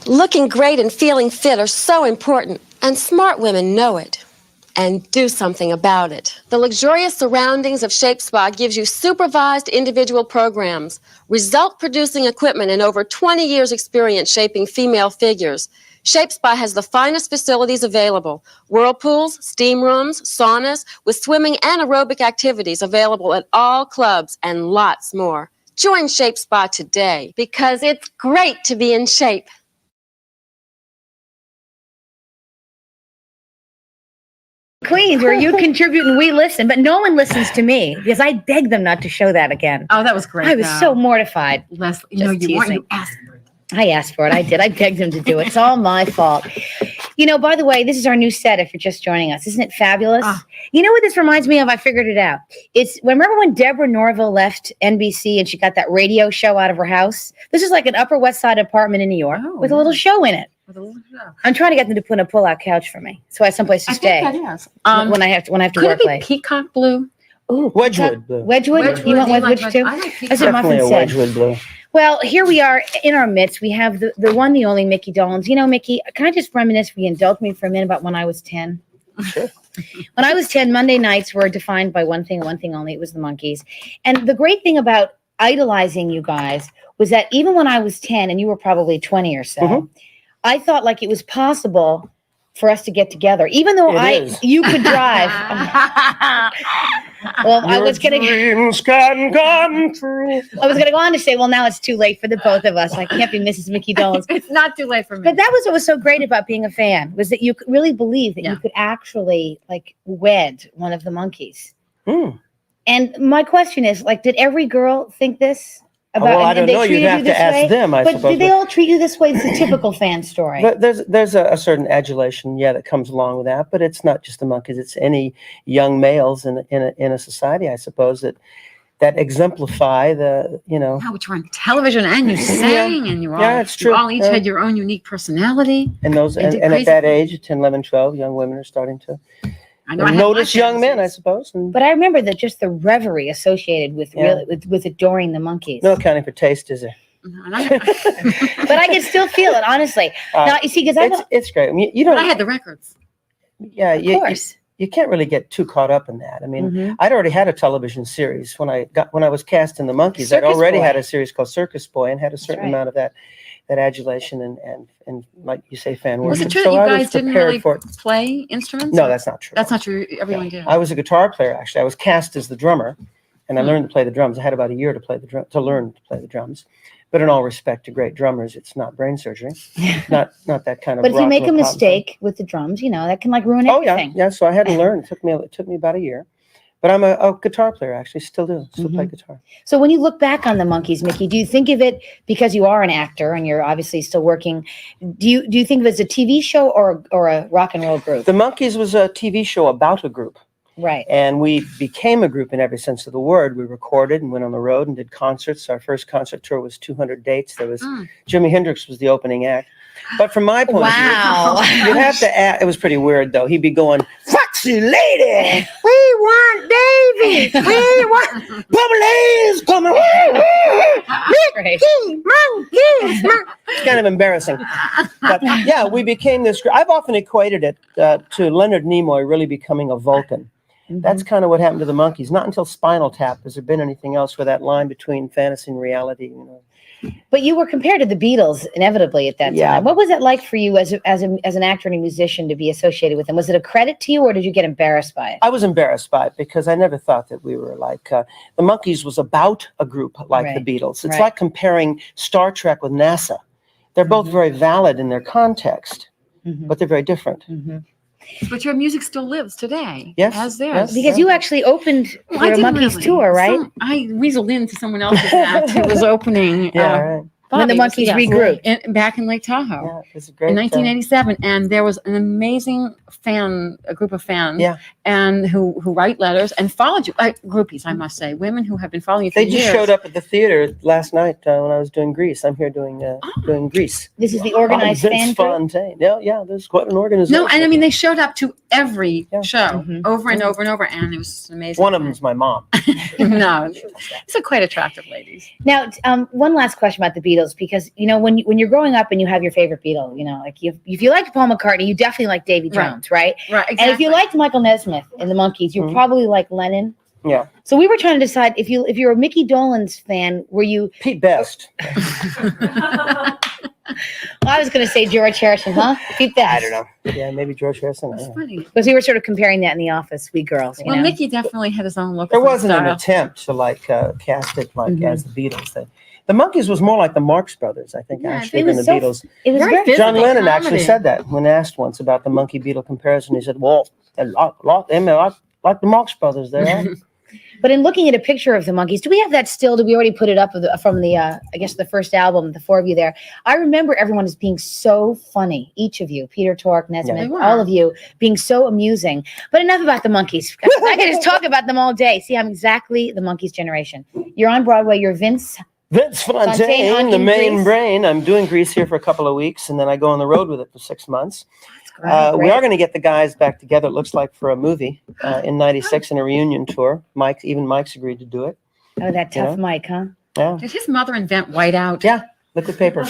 Looking great and feeling fit are so important, and smart women know it and do something about it. The luxurious surroundings of Shape Spa gives you supervised individual programs, result-producing equipment, and over 20 years' experience shaping female figures. Shape Spa has the finest facilities available: whirlpools, steam rooms, saunas, with swimming and aerobic activities available at all clubs, and lots more. Join Shape Spa today, because it's great to be in shape. Queens, where you contribute and we listen, but no one listens to me because I begged them not to show that again. Oh, that was great. I was so mortified. Leslie, no, you weren't. You asked for it. I asked for it. I did. I begged them to do it. It's all my fault. You know, by the way, this is our new set if you're just joining us. Isn't it fabulous? You know what this reminds me of? I figured it out. Remember when Deborah Norville left NBC and she got that radio show out of her house? This is like an Upper West Side apartment in New York with a little show in it. I'm trying to get them to put a pull-out couch for me, so I have someplace to stay. I think that is. When I have to Could work it be late. peacock blue? Ooh, Wedgwood blue. Wedgwood? You want Wedgwood too? I like peacock. That's what Definitely Muffin a said. Wedgwood blue. Well, here we are in our midst. We have the one, the only Micky Dolenz. You know, Micky, can I just reminisce, if you indulge me for a minute, about when I was 10? Sure. When I was 10, Monday nights were defined by one thing and one thing only. It was the Monkees. And the great thing about idolizing you guys was that even when I was 10, and you were probably 20 or so, I thought like it was possible for us to get together, even though you could drive. Well, I was going to go on to say, well, now it's too late for the both of us. I can't be Mrs. Micky Dolenz. It's not too late for me. But that was what was so great about being a fan, was that you could really believe that you could actually like wed one of the Monkees. And my question is, like, did every girl think this? Well, I don't know. You'd have to ask them, I suppose. But do they all treat you this way? It's a typical fan story. But there's a certain adulation, that comes along with that. But it's not just the Monkees; it's any young males in a society, I suppose, that exemplify the Yeah, which were on television and you sang and you all. Yeah, it's true. You all each had your own unique personality. And those and at that age, 10, 11, 12, young women are starting to notice young men, I suppose. But I remember that just the reverie associated with with adoring the Monkees. No accounting for taste, is there? But I can still feel it, honestly. Now, you see, because it's great. I mean, you don't. But I had the records. Yeah, of course. You can't really get too caught up in that. I mean, I'd already had a television series when I was cast in the Monkees. I'd already had a series called Circus Boy and had a certain amount of that adulation and like you say, fan worship. Was it true So that you I guys was didn't prepared really for it. play instruments? No, that's not true. That's not true. Everyone did. I was a guitar player, actually. I was cast as the drummer, and I learned to play the drums. I had about a year to learn to play the drums. But in all respect to great drummers, it's not brain surgery. Not that kind of. But if you make a mistake with the drums, that can like ruin everything. Yeah. So I had to learn. It took me about a year. But I'm a guitar player, actually. Still play guitar. So when you look back on the Monkees, Micky, do you think of it, because you are an actor and you're obviously still working, do you think of it as a TV show or a rock and roll group? The Monkees was a TV show about a group. Right. And we became a group in every sense of the word. We recorded and went on the road and did concerts. Our first concert tour was 200 dates. There was Jimi Hendrix was the opening act. But from my point of view, you have to act. It was pretty weird, though. He'd be going, "Foxy lady, we want Davy. We want Bubbly's coming. Monkeys. It's kind of embarrassing. But yeah, we became this. I've often equated it to Leonard Nimoy really becoming a Vulcan. That's kind of what happened to the Monkees. Not until Spinal Tap has there been anything else where that line between fantasy and reality. But you were compared to the Beatles inevitably at that time. Yeah. What was it like for you as an actor and a musician to be associated with them? Was it a credit to you, or did you get embarrassed by it? I was embarrassed by it because I never thought that we were like the Monkees was about a group like the Beatles. It's like comparing Star Trek with NASA. They're both very valid in their context, but they're very different. But your music still lives today. Yes. As theirs. Because you actually opened your Monkees tour, right? I weaseled into someone else's act who was opening. Right. When the Monkees regrouped. Back in Lake Tahoe. Yeah, it was a great in 1987. And there was an amazing a group of fans, and who write letters and followed you, groupies, I must say, women who have been following you for years. They just showed up at the theater last night when I was doing Grease. I'm here doing Grease. This is the organized fan group? Yeah, there's quite an organization. No, and I mean, they showed up to every show over and over and over, and it was amazing. One of them's my mom. No, it's quite attractive ladies. Now, one last question about the Beatles. Beatles because when you're growing up and you have your favorite Beatle, like if you like Paul McCartney, you definitely like Davy Jones, right? Right. Exactly. And if you liked Michael Nesmith in the Monkees, you probably like Lennon. Yeah. So we were trying to decide if you're a Micky Dolenz fan, were you Pete Best? Well, I was going to say George Harrison, huh? Pete Best. I don't know. Yeah, maybe George Harrison. It's funny. Because we were sort of comparing that in the office, we girls. Well, Mickey definitely had his own look. There wasn't an attempt to cast it as the Beatles. The Monkees was more like the Marx Brothers, I think, actually, than the Beatles. It was very John Lennon actually said that when asked once about the Monkey Beatle comparison. He said, "Well, like the Marx Brothers, there." But in looking at a picture of the Monkees, do we have that still? Did we already put it up from the, I guess, the first album, the four of you there? I remember everyone as being so funny, each of you, Peter Tork, Nesmith, all of you, being so amusing. But enough about the Monkees. I could just talk about them all day. See, I'm exactly the Monkees generation. You're on Broadway. You're Vince Fontaine, the main brain. I'm doing Grease here for a couple of weeks, and then I go on the road with it for 6 months. We are going to get the guys back together, it looks like, for a movie in 96 in a reunion tour. Mike's agreed to do it. Oh, that tough Mike, huh? Yeah. Did his mother invent whiteout? Yeah, liquid paper.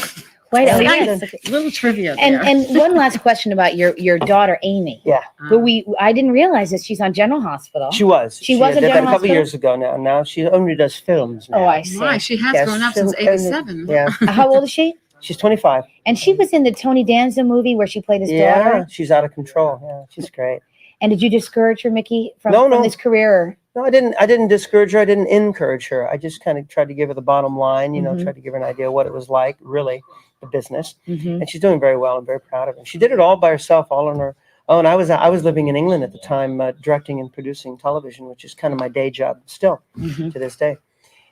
Whiteout. Little trivia and there. And one last question about your daughter, Amy. Yeah. Who I didn't realize that she's on General Hospital. She was. She was did at that General a couple Hospital? years ago now. Now she only does films now. Oh, I see. Why? She has grown up since 87. Yeah. How old is she? She's 25. And she was in the Tony Danza movie where she played his Yeah, daughter. she's out of control. Yeah, she's great. And did you discourage her, Mickey, from this career? Or? No, I didn't discourage her. I didn't encourage her. I just kind of tried to give her the bottom line, tried to give her an idea of what it was like, really, the business. And she's doing very well. I'm very proud of her. She did it all by herself, all on her own. I was living in England at the time, directing and producing television, which is kind of my day job still to this day.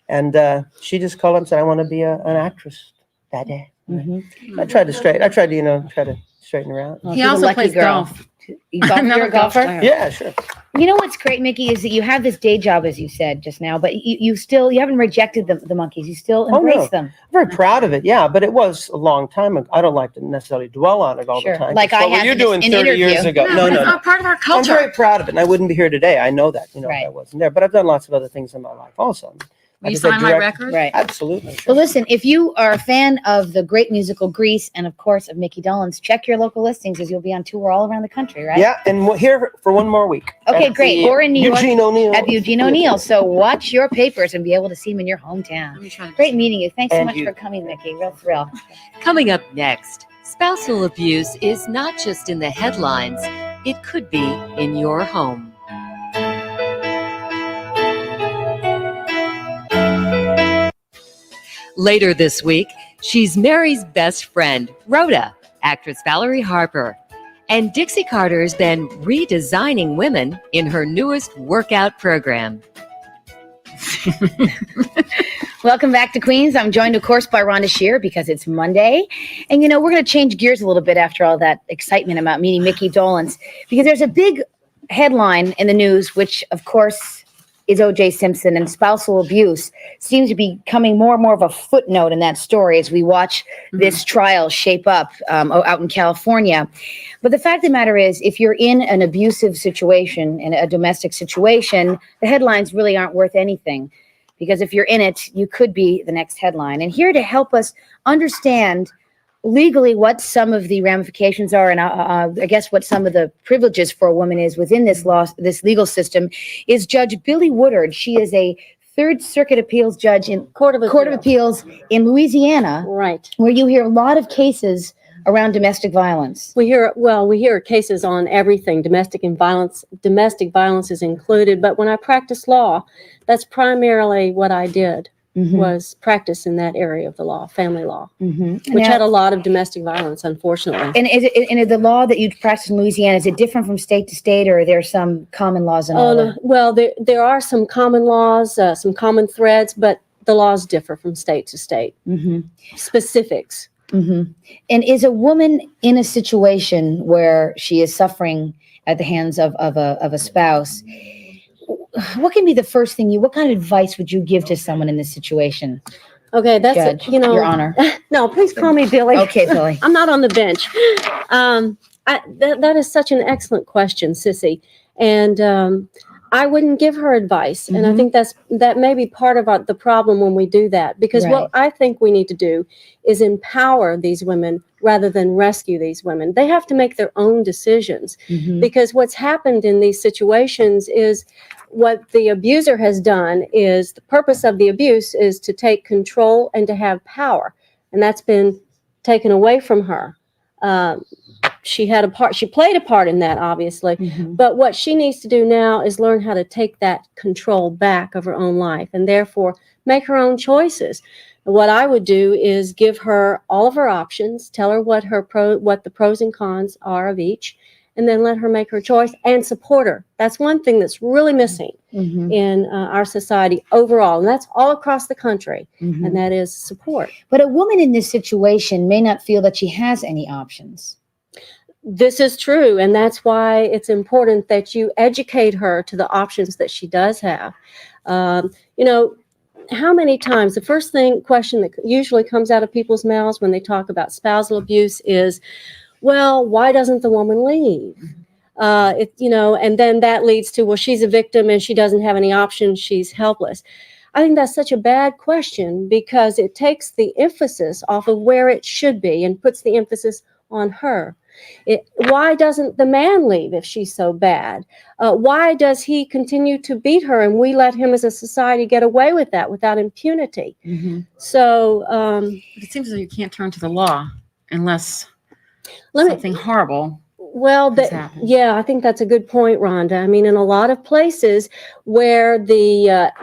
And she just called up and said, "I want to be an actress that day." I tried to straighten her out. Well, he also plays golf. You're a golfer? Yeah, sure. You know what's great, Mickey, is that you have this day job, as you said just now, but you haven't rejected the Monkees. You still embrace them. I'm very proud of it, yeah, but it was a long time ago. I don't like to necessarily dwell on it all the time. Like I have you're doing 30 years ago. No, it's not part of our culture. I'm very proud of it, and I wouldn't be here today. I know that, if I wasn't there. But I've done lots of other things in my life also. Will you sign my record? Right. Absolutely. Sure. Well, listen, if you are a fan of the great musical Grease and, of course, of Micky Dolenz, check your local listings as you'll be on tour all around the country, right? Yeah, and we're here for one more week. Okay, great. Or in New York O'Neill. at Eugene O'Neill. So watch your papers and be able to see them in your hometown. Great meeting you. Thanks so much for coming, Mickey. Real thrill. Coming up next, spousal abuse is not just in the headlines, it could be in your home. Later this week, she's Mary's best friend, Rhoda, actress Valerie Harper. And Dixie Carter's been redesigning women in her newest workout program. Welcome back to Queens. I'm joined, of course, by Rhonda Shear because it's Monday. And, we're going to change gears a little bit after all that excitement about meeting Micky Dolenz because there's a big headline in the news, which, of course, is O.J. Simpson, and spousal abuse seems to be becoming more and more of a footnote in that story as we watch this trial shape up out in California. But the fact of the matter is, if you're in an abusive situation, in a domestic situation, the headlines really aren't worth anything. Because if you're in it, you could be the next headline. And here to help us understand legally what some of the ramifications are and I guess what some of the privileges for a woman is within this legal system is Judge Billy Woodard. She is a Third Circuit Appeals judge in Court of Appeals in Louisiana, right, where you hear a lot of cases around domestic violence. We hear cases on everything. Domestic violence is included, but when I practice law, that's primarily what I did. Was practice in that area of the law, family law, which had a lot of domestic violence, unfortunately. And is the law that you practice in Louisiana, is it different from state to state, or are there some common laws? Well, there are some common laws, some common threads, but the laws differ from state to state. Specifics. And is a woman in a situation where she is suffering at the hands of a spouse, what can be the first thing what kind of advice would you give to someone in this situation? Okay, that's Judge, Your Honor. No, please call me Billy. Okay, Billy. I'm not on the bench. That is such an excellent question, Sissy. And I wouldn't give her advice. And I think that may be part of the problem when we do that, because what I think we need to do is empower these women rather than rescue these women. They have to make their own decisions, because what's happened in these situations is what the abuser has done is the purpose of the abuse is to take control and to have power. And that's been taken away from her. She played a part in that, obviously, but what she needs to do now is learn how to take that control back of her own life and therefore make her own choices. What I would do is give her all of her options, tell her what the pros and cons are of each, and then let her make her choice and support her. That's one thing that's really missing in our society overall, and that's all across the country, and that is support. But a woman in this situation may not feel that she has any options. This is true, and that's why it's important that you educate her to the options that she does have. How many times, the first question that usually comes out of people's mouths when they talk about spousal abuse is, well, why doesn't the woman leave? And then that leads to, well, she's a victim and she doesn't have any options, she's helpless. I think that's such a bad question because it takes the emphasis off of where it should be and puts the emphasis on her. Why doesn't the man leave if she's so bad? Why does he continue to beat her and we let him as a society get away with that without impunity? So it seems as though you can't turn to the law unless something horrible. Well, I think that's a good point, Rhonda. I mean, in a lot of places where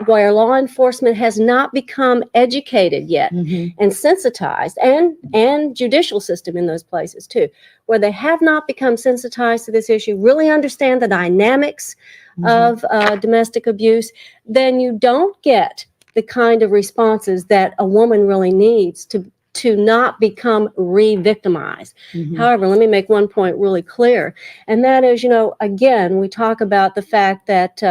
where law enforcement has not become educated yet and sensitized, and judicial system in those places too, where they have not become sensitized to this issue, really understand the dynamics of domestic abuse, then you don't get the kind of responses that a woman really needs to not become re-victimized. However, let me make one point really clear, and that is, again, we talk about the fact that,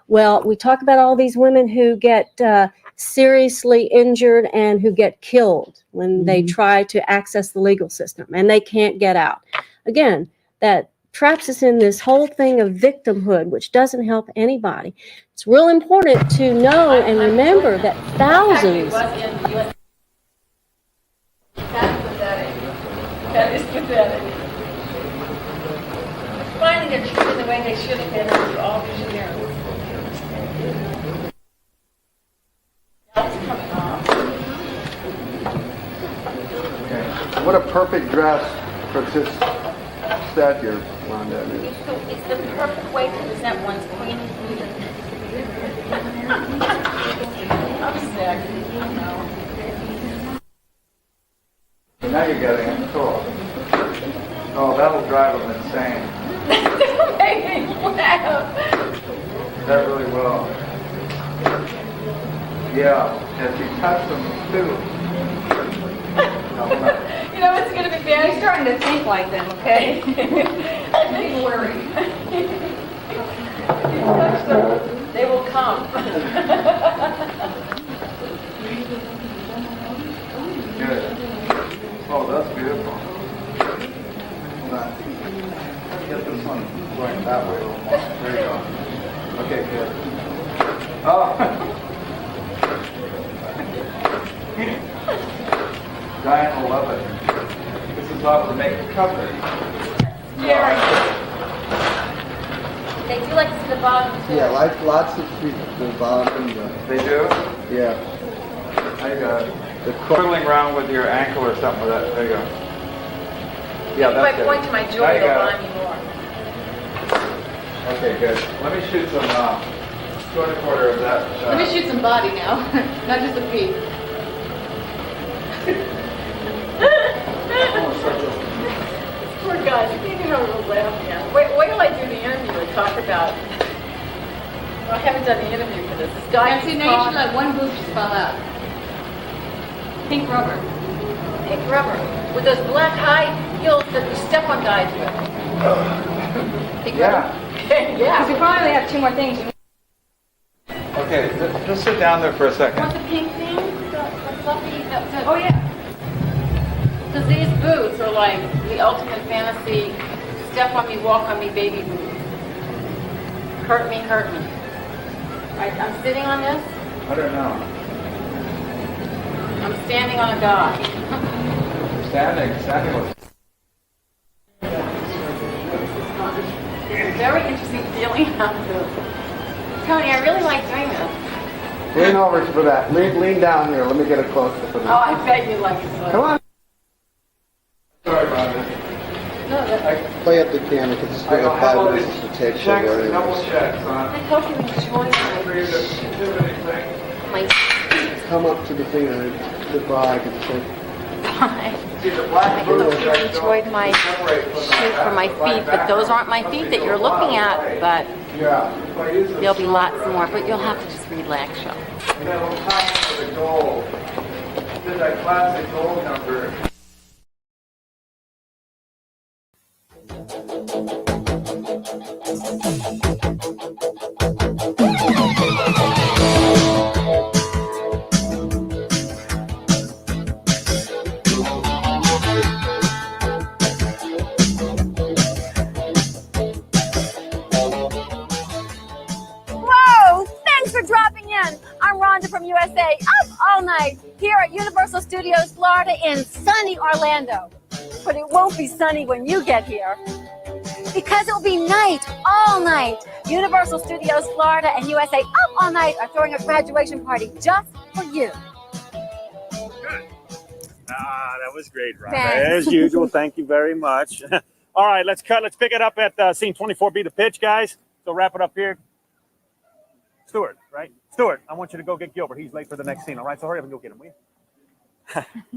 we talk about all these women who get seriously injured and who get killed when they try to access the legal system and they can't get out. Again, that traps us in this whole thing of victimhood, which doesn't help anybody. It's real important to know and remember that thousands... That's pathetic. That is pathetic. Finally, they're treated the way they should have been after all these years. That's coming off. What a perfect dress for this statue, Rhonda. It's the perfect way to present one's queen and queen. I'm sick. I know. Now you're getting it. Cool. Oh, that'll drive them insane. Don't make me laugh. That really will. Yeah, if you touch them too. It's going to be bad. He's starting to think like them, okay? Don't worry. If you touch them, they will come. Good. Oh, that's beautiful. Hold on. Get this one going that way a little more. There you go. Okay, good. Oh. Diane will love it. This is off the makeup cover. They do like to see the bottom too. Yeah, like lots of people, the bottom. They do? Yeah. I got it. The curling around with your ankle or something with that. There you go. Yeah, that's good. If I point to my jewelry, they'll buy me more. Okay, good. Let me shoot some 2¼ of that. Let me shoot some body now, not just a feet. Poor guys, I think I was laughing at. Wait till I do the interview and talk about. Well, I haven't done the interview for this. This guy. See, now you should let one boob just fall out. Pink rubber. Pink rubber. With those black high heels that you step on guys with. Pink rubber? Yeah. Because we probably have 2 more things. Okay, just sit down there for a second. Want the pink thing? The fluffy? Oh, yeah. Because these boots are like the ultimate fantasy, step on me, walk on me, baby boots. Hurt me, hurt me. I'm sitting on this. I don't know. I'm standing on a dock. Standing was. Very interesting feeling Tony, I really like doing this. Lean over for that. Lean down here. Let me get it closer for that. Oh, I bet you like it. Come on. Sorry about it. No, that's... Play up the camera because it's been 5 minutes to take so very Double checks, I hope you enjoy my Come up to the thing and goodbye. I hope you enjoyed my shoot for my feet, but those aren't my feet that you're looking at, but there'll be lots more, but you'll have to just relax, y'all. And then we'll tie in with the gold. Did that classic gold number. Whoa! Thanks for dropping in. I'm Rhonda from USA, up all night here at Universal Studios Florida in sunny Orlando. But it won't be sunny when you get here, because it'll be night, all night. Universal Studios Florida and USA Up All Night are throwing a graduation party just for you. That was great, Rhonda. Thanks. As usual, thank you very much. All right, let's pick it up at scene 24B, the pitch, guys. So wrap it up here. Stuart, right? Stuart, I want you to go get Gilbert. He's late for the next scene, all right? So hurry up and go get him, will you?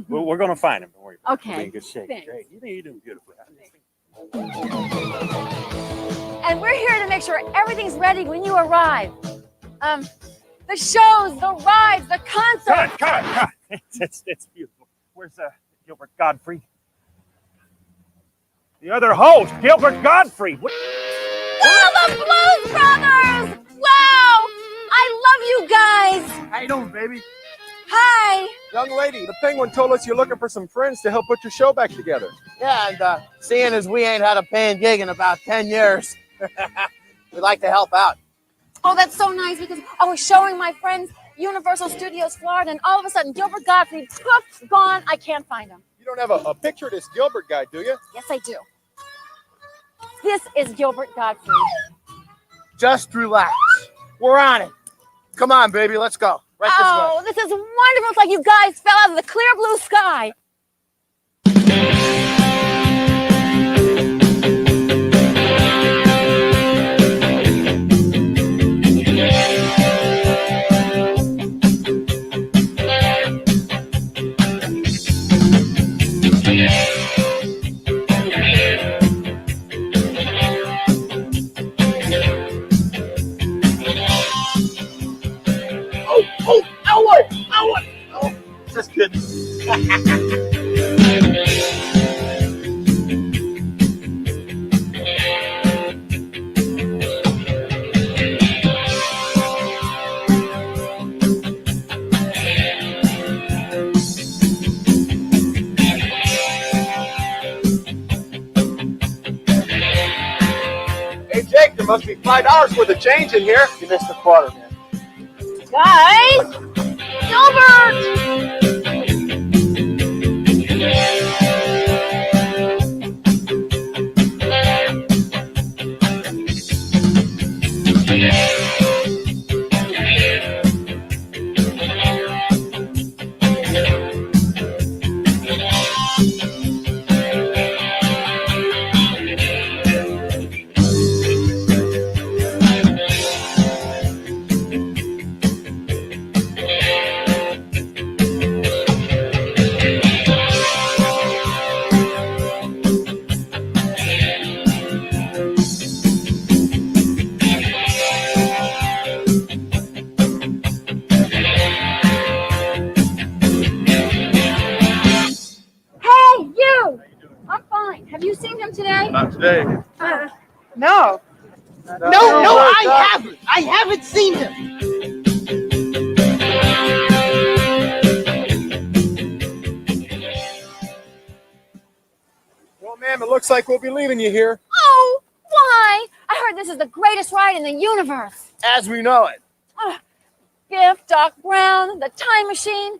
We're going to find him. Don't worry about it. Okay. We'll be in good shape. Thanks. Great. You think you're doing beautifully. And we're here to make sure everything's ready when you arrive. The shows, the rides, the concerts. Cut. It's beautiful. Where's Gilbert Godfrey? The other host, Gilbert Godfrey. Oh, the Blues Brothers! Wow! I love you guys! How you doing, baby? Hi! Young lady, the Penguin told us you're looking for some friends to help put your show back together. Yeah, and seeing as we ain't had a paying gig in about 10 years, we'd like to help out. Oh, that's so nice because I was showing my friends Universal Studios Florida, and all of a sudden Gilbert Godfrey, poof, gone. I can't find him. You don't have a picture of this Gilbert guy, do you? Yes, I do. This is Gilbert Godfrey. Just relax. We're on it. Come on, baby, let's go. Right Oh, this is wonderful. It's like you guys fell out of the clear blue sky. Oh, just kidding. Hey, Jake, there must be $5 worth of change in here. You missed the quarter, man. Guys! Gilbert! Not today. No. No, I haven't seen him. Well, ma'am, it looks like we'll be leaving you here. Oh, why? I heard this is the greatest ride in the universe. As we know it. Gift, Doc Brown, the time machine.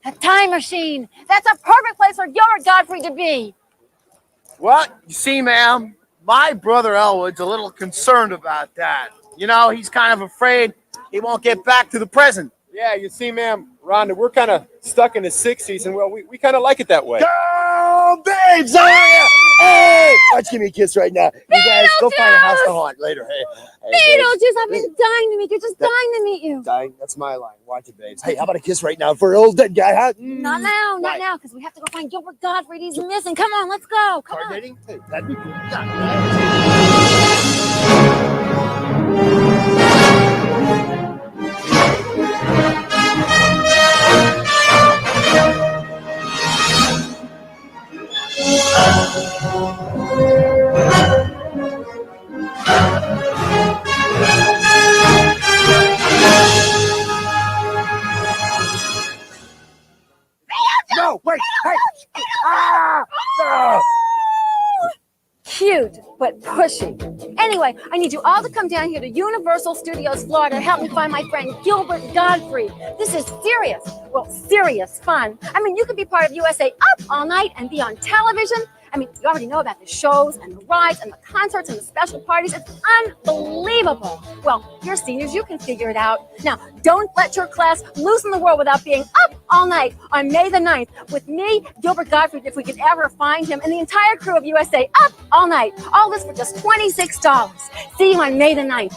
The time machine. That's a perfect place for Gilbert Godfrey to be. Well, you see, ma'am, my brother Elwood's a little concerned about that. You know, he's kind of afraid he won't get back to the present. Yeah, you see, ma'am, Rhonda, we're kind of stuck in the 60s, and well, we kind of like it that way. Go, babes! Oh, yeah! Hey! Why don't you give me a kiss right now? You guys go find a house to haunt later. Hey, Beetlejuice, I've been dying to meet you. Just dying to meet you. Dying? That's my line. Watch it, babes. Hey, how about a kiss right now for an old dead guy, huh? Not now, not now, because we have to go find Gilbert Godfrey. He's missing. Come on, let's go. Come on. Dating? Hey, that'd be cool. No, wait, hey! Ah! No! Cute, but pushy. Anyway, I need you all to come down here to Universal Studios, Florida, to help me find my friend Gilbert Godfrey. This is serious. Well, serious fun. I mean, you could be part of USA Up All Night and be on television. I mean, you already know about the shows and the rides and the concerts and the special parties. It's unbelievable. Well, you're seniors, you can figure it out. Now, don't let your class lose in the world without being up all night on May the 9th with me, Gilbert Godfrey, if we could ever find him, and the entire crew of USA Up All Night. All this for just $26. See you on May the 9th.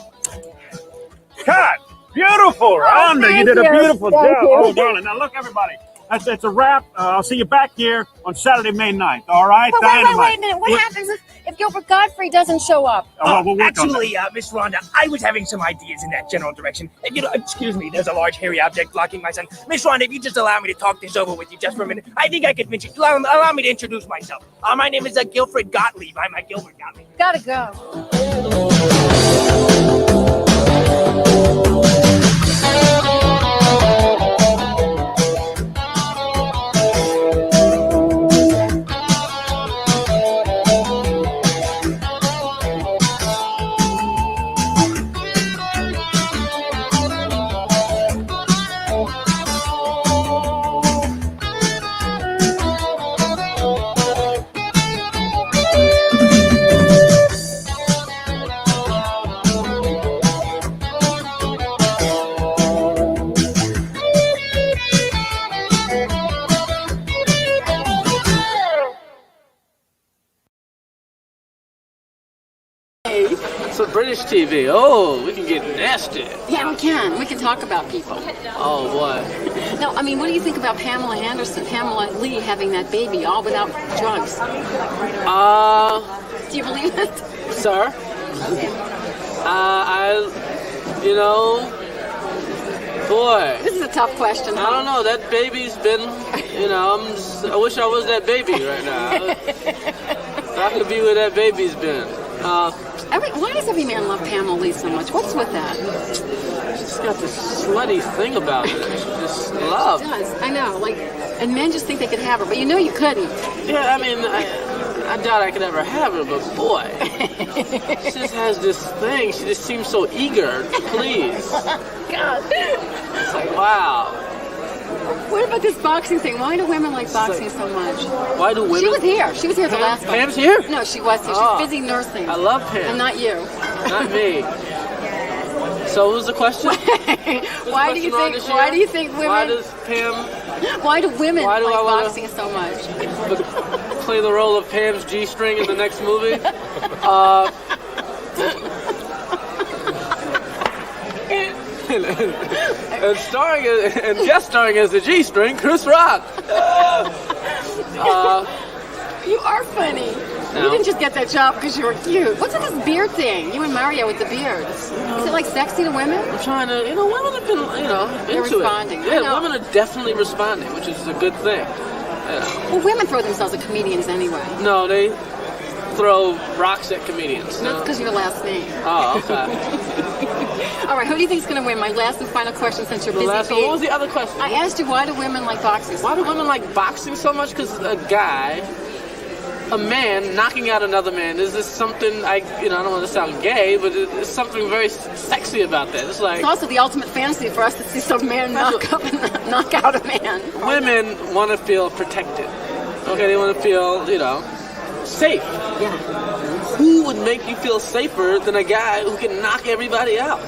Cut! Beautiful, Rhonda. You did a beautiful job. Thank you. Oh, darling. Now, look, everybody. That's a wrap. I'll see you back here on Saturday, May 9th. All right? But wait a minute. What happens if Gilbert Godfrey doesn't show up? We'll work on Actually, Miss Rhonda, I was having some ideas in that general direction. And, excuse me, there's a large hairy object blocking my son. Miss Rhonda, if you just allow me to talk this over with you just for a minute, I think I could mention. Allow me to introduce myself. My name is Gilfred Gottlieb. I'm Gilbert Gottlieb. Gotta go. So British TV, oh, we can get nasty. Yeah, we can. We can talk about people. Oh, boy. No, I mean, what do you think about Pamela Lee having that baby all without drugs? Do you believe it? Sir? Boy. This is a tough question. I don't know. That baby's been, I wish I was that baby right now. I could be where that baby's been. Why does every man love Pamela Lee so much? What's with that? She's got this slutty thing about it. This love. It does. I know. And men just think they could have her, but you couldn't. Yeah, I mean, I doubt I could ever have her, but boy, she just has this thing. She just seems so eager to please. God. It's like, wow. What about this boxing thing? Why do women like boxing so much? Why do women? She was here. She was here the last time. Pam's here? No, she was here. Oh. She's busy nursing. I love Pam. And not you. Not me. So what was the question? Why do you think women? Why does Pam? Why do women like boxing so much? Play the role of Pam's G-string in the next movie. And guest starring as the G-string, Chris Rock. You are funny. No. You didn't just get that job because you were cute. What's with this beard thing? You and Mario with the beards. Is it sexy to women? I'm trying to, women have been, They're into responding. it. Yeah, women are definitely responding, which is a good thing. Well, women throw themselves at comedians anyway. No, they throw rocks at comedians. That's because your last name. Oh, okay. All right, who do you think is going to win? My last and final question, since you're busy. What was the other question? I asked you, why do women like boxing so much? much? Why do women like boxing so much? Because a guy a man knocking out another man? Is this something I don't want to sound gay, but it's something very sexy about that. It's like It's also the ultimate fantasy for us to see some man knock out a man. women want to feel protected. Okay, they want to feel, safe. Who would make you feel safer than a guy who can knock everybody out?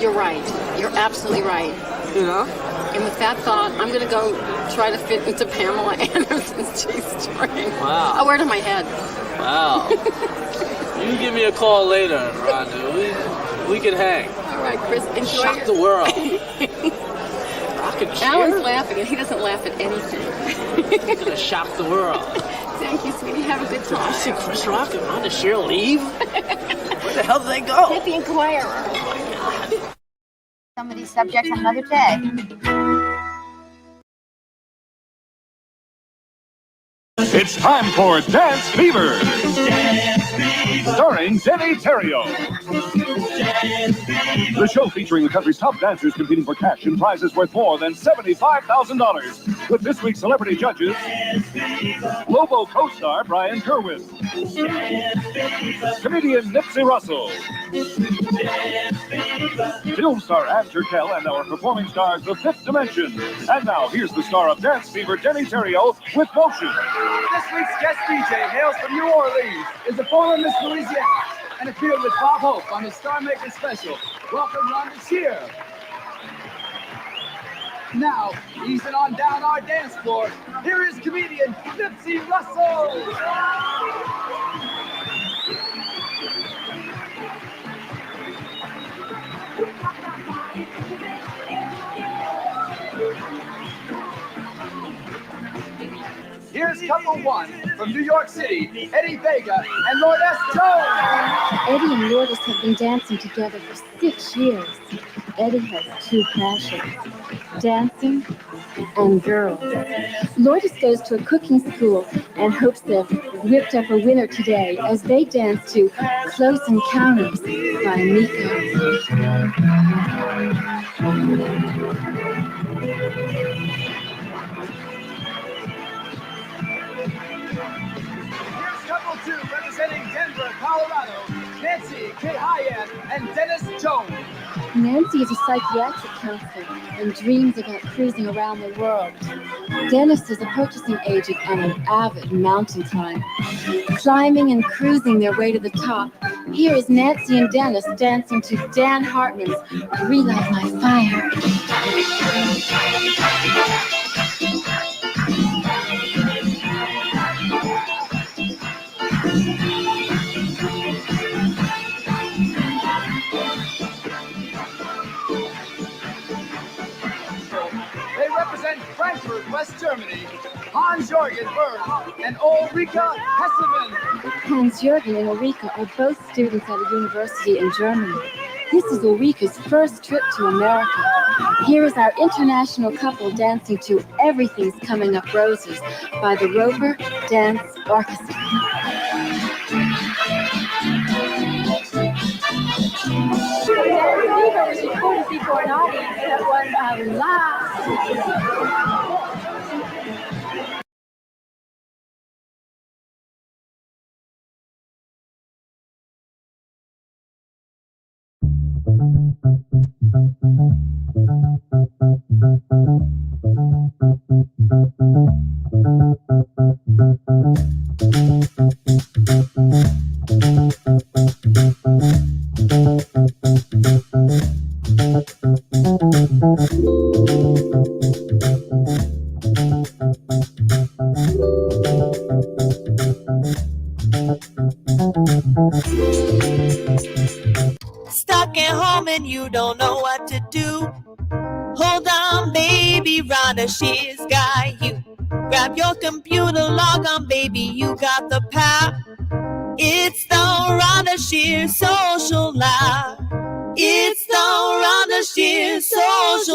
You're right. You're absolutely right. And with that thought, I'm going to go try to fit into Pamela Anderson's G-string. Wow. I'll wear it on my head. Wow. You give me a call later, Rhonda. We can hang. All right, Chris. Enjoy Shock the world. Rockin' Shear? Alan's laughing, and he doesn't laugh at anything. He's going to shock the world. Thank you, sweetie. Have a good time. I see Chris Rock and Rhonda Shear leave. Where the hell did they go? Hit the Inquirer. Some of these subjects on another day. It's time for Dance Fever. Starring Denny Terrio. The show featuring the country's top dancers competing for cash and prizes worth more than $75,000. With this week's celebrity judges, Lobo co-star Brian Kerwin, comedian Nipsey Russell, film star Ann Turkel, and our performing stars, The Fifth Dimension. And now, here's the star of Dance Fever, Denny Terrio, with Motion. This week's guest DJ hails from New Orleans, is a former Miss Louisiana, and appeared with Bob Hope on the Star Maker special. Welcome, Rhonda Shear. Now, easing on down our dance floor, here is comedian Nipsey Russell. Here's couple one from New York City, Eddie Vega and Lourdes Jones. Eddie and Lourdes have been dancing together for 6 years. Eddie has two passions, dancing and girls. Lourdes goes to a cooking school and hopes they've whipped up a winner today as they dance to Close Encounters by Miko. Here's couple two representing Denver, Colorado, Nancy K. Hyan and Dennis Jones. Nancy is a psychiatric counselor and dreams about cruising around the world. Dennis is a purchasing agent and an avid mountain climber, climbing and cruising their way to the top. Here is Nancy and Dennis dancing to Dan Hartman's Relight My Fire. They represent Frankfurt, West Germany, Hans-Jürgen Berg and Ulrika Hesseman. Hans-Jürgen and Ulrika are both students at a university in Germany. This is Ulrika's first trip to America. Here is our international couple dancing to Everything's Coming Up Roses by the Rover Dance Orchestra. Fever was recorded before an audience that was live. Stuck at home and you don't know what to do. Hold on, baby, Rhonda Shear's got you. Grab your computer, log on, baby, you got the power. It's the Rhonda Shear Social Live. It's the Rhonda Shear Social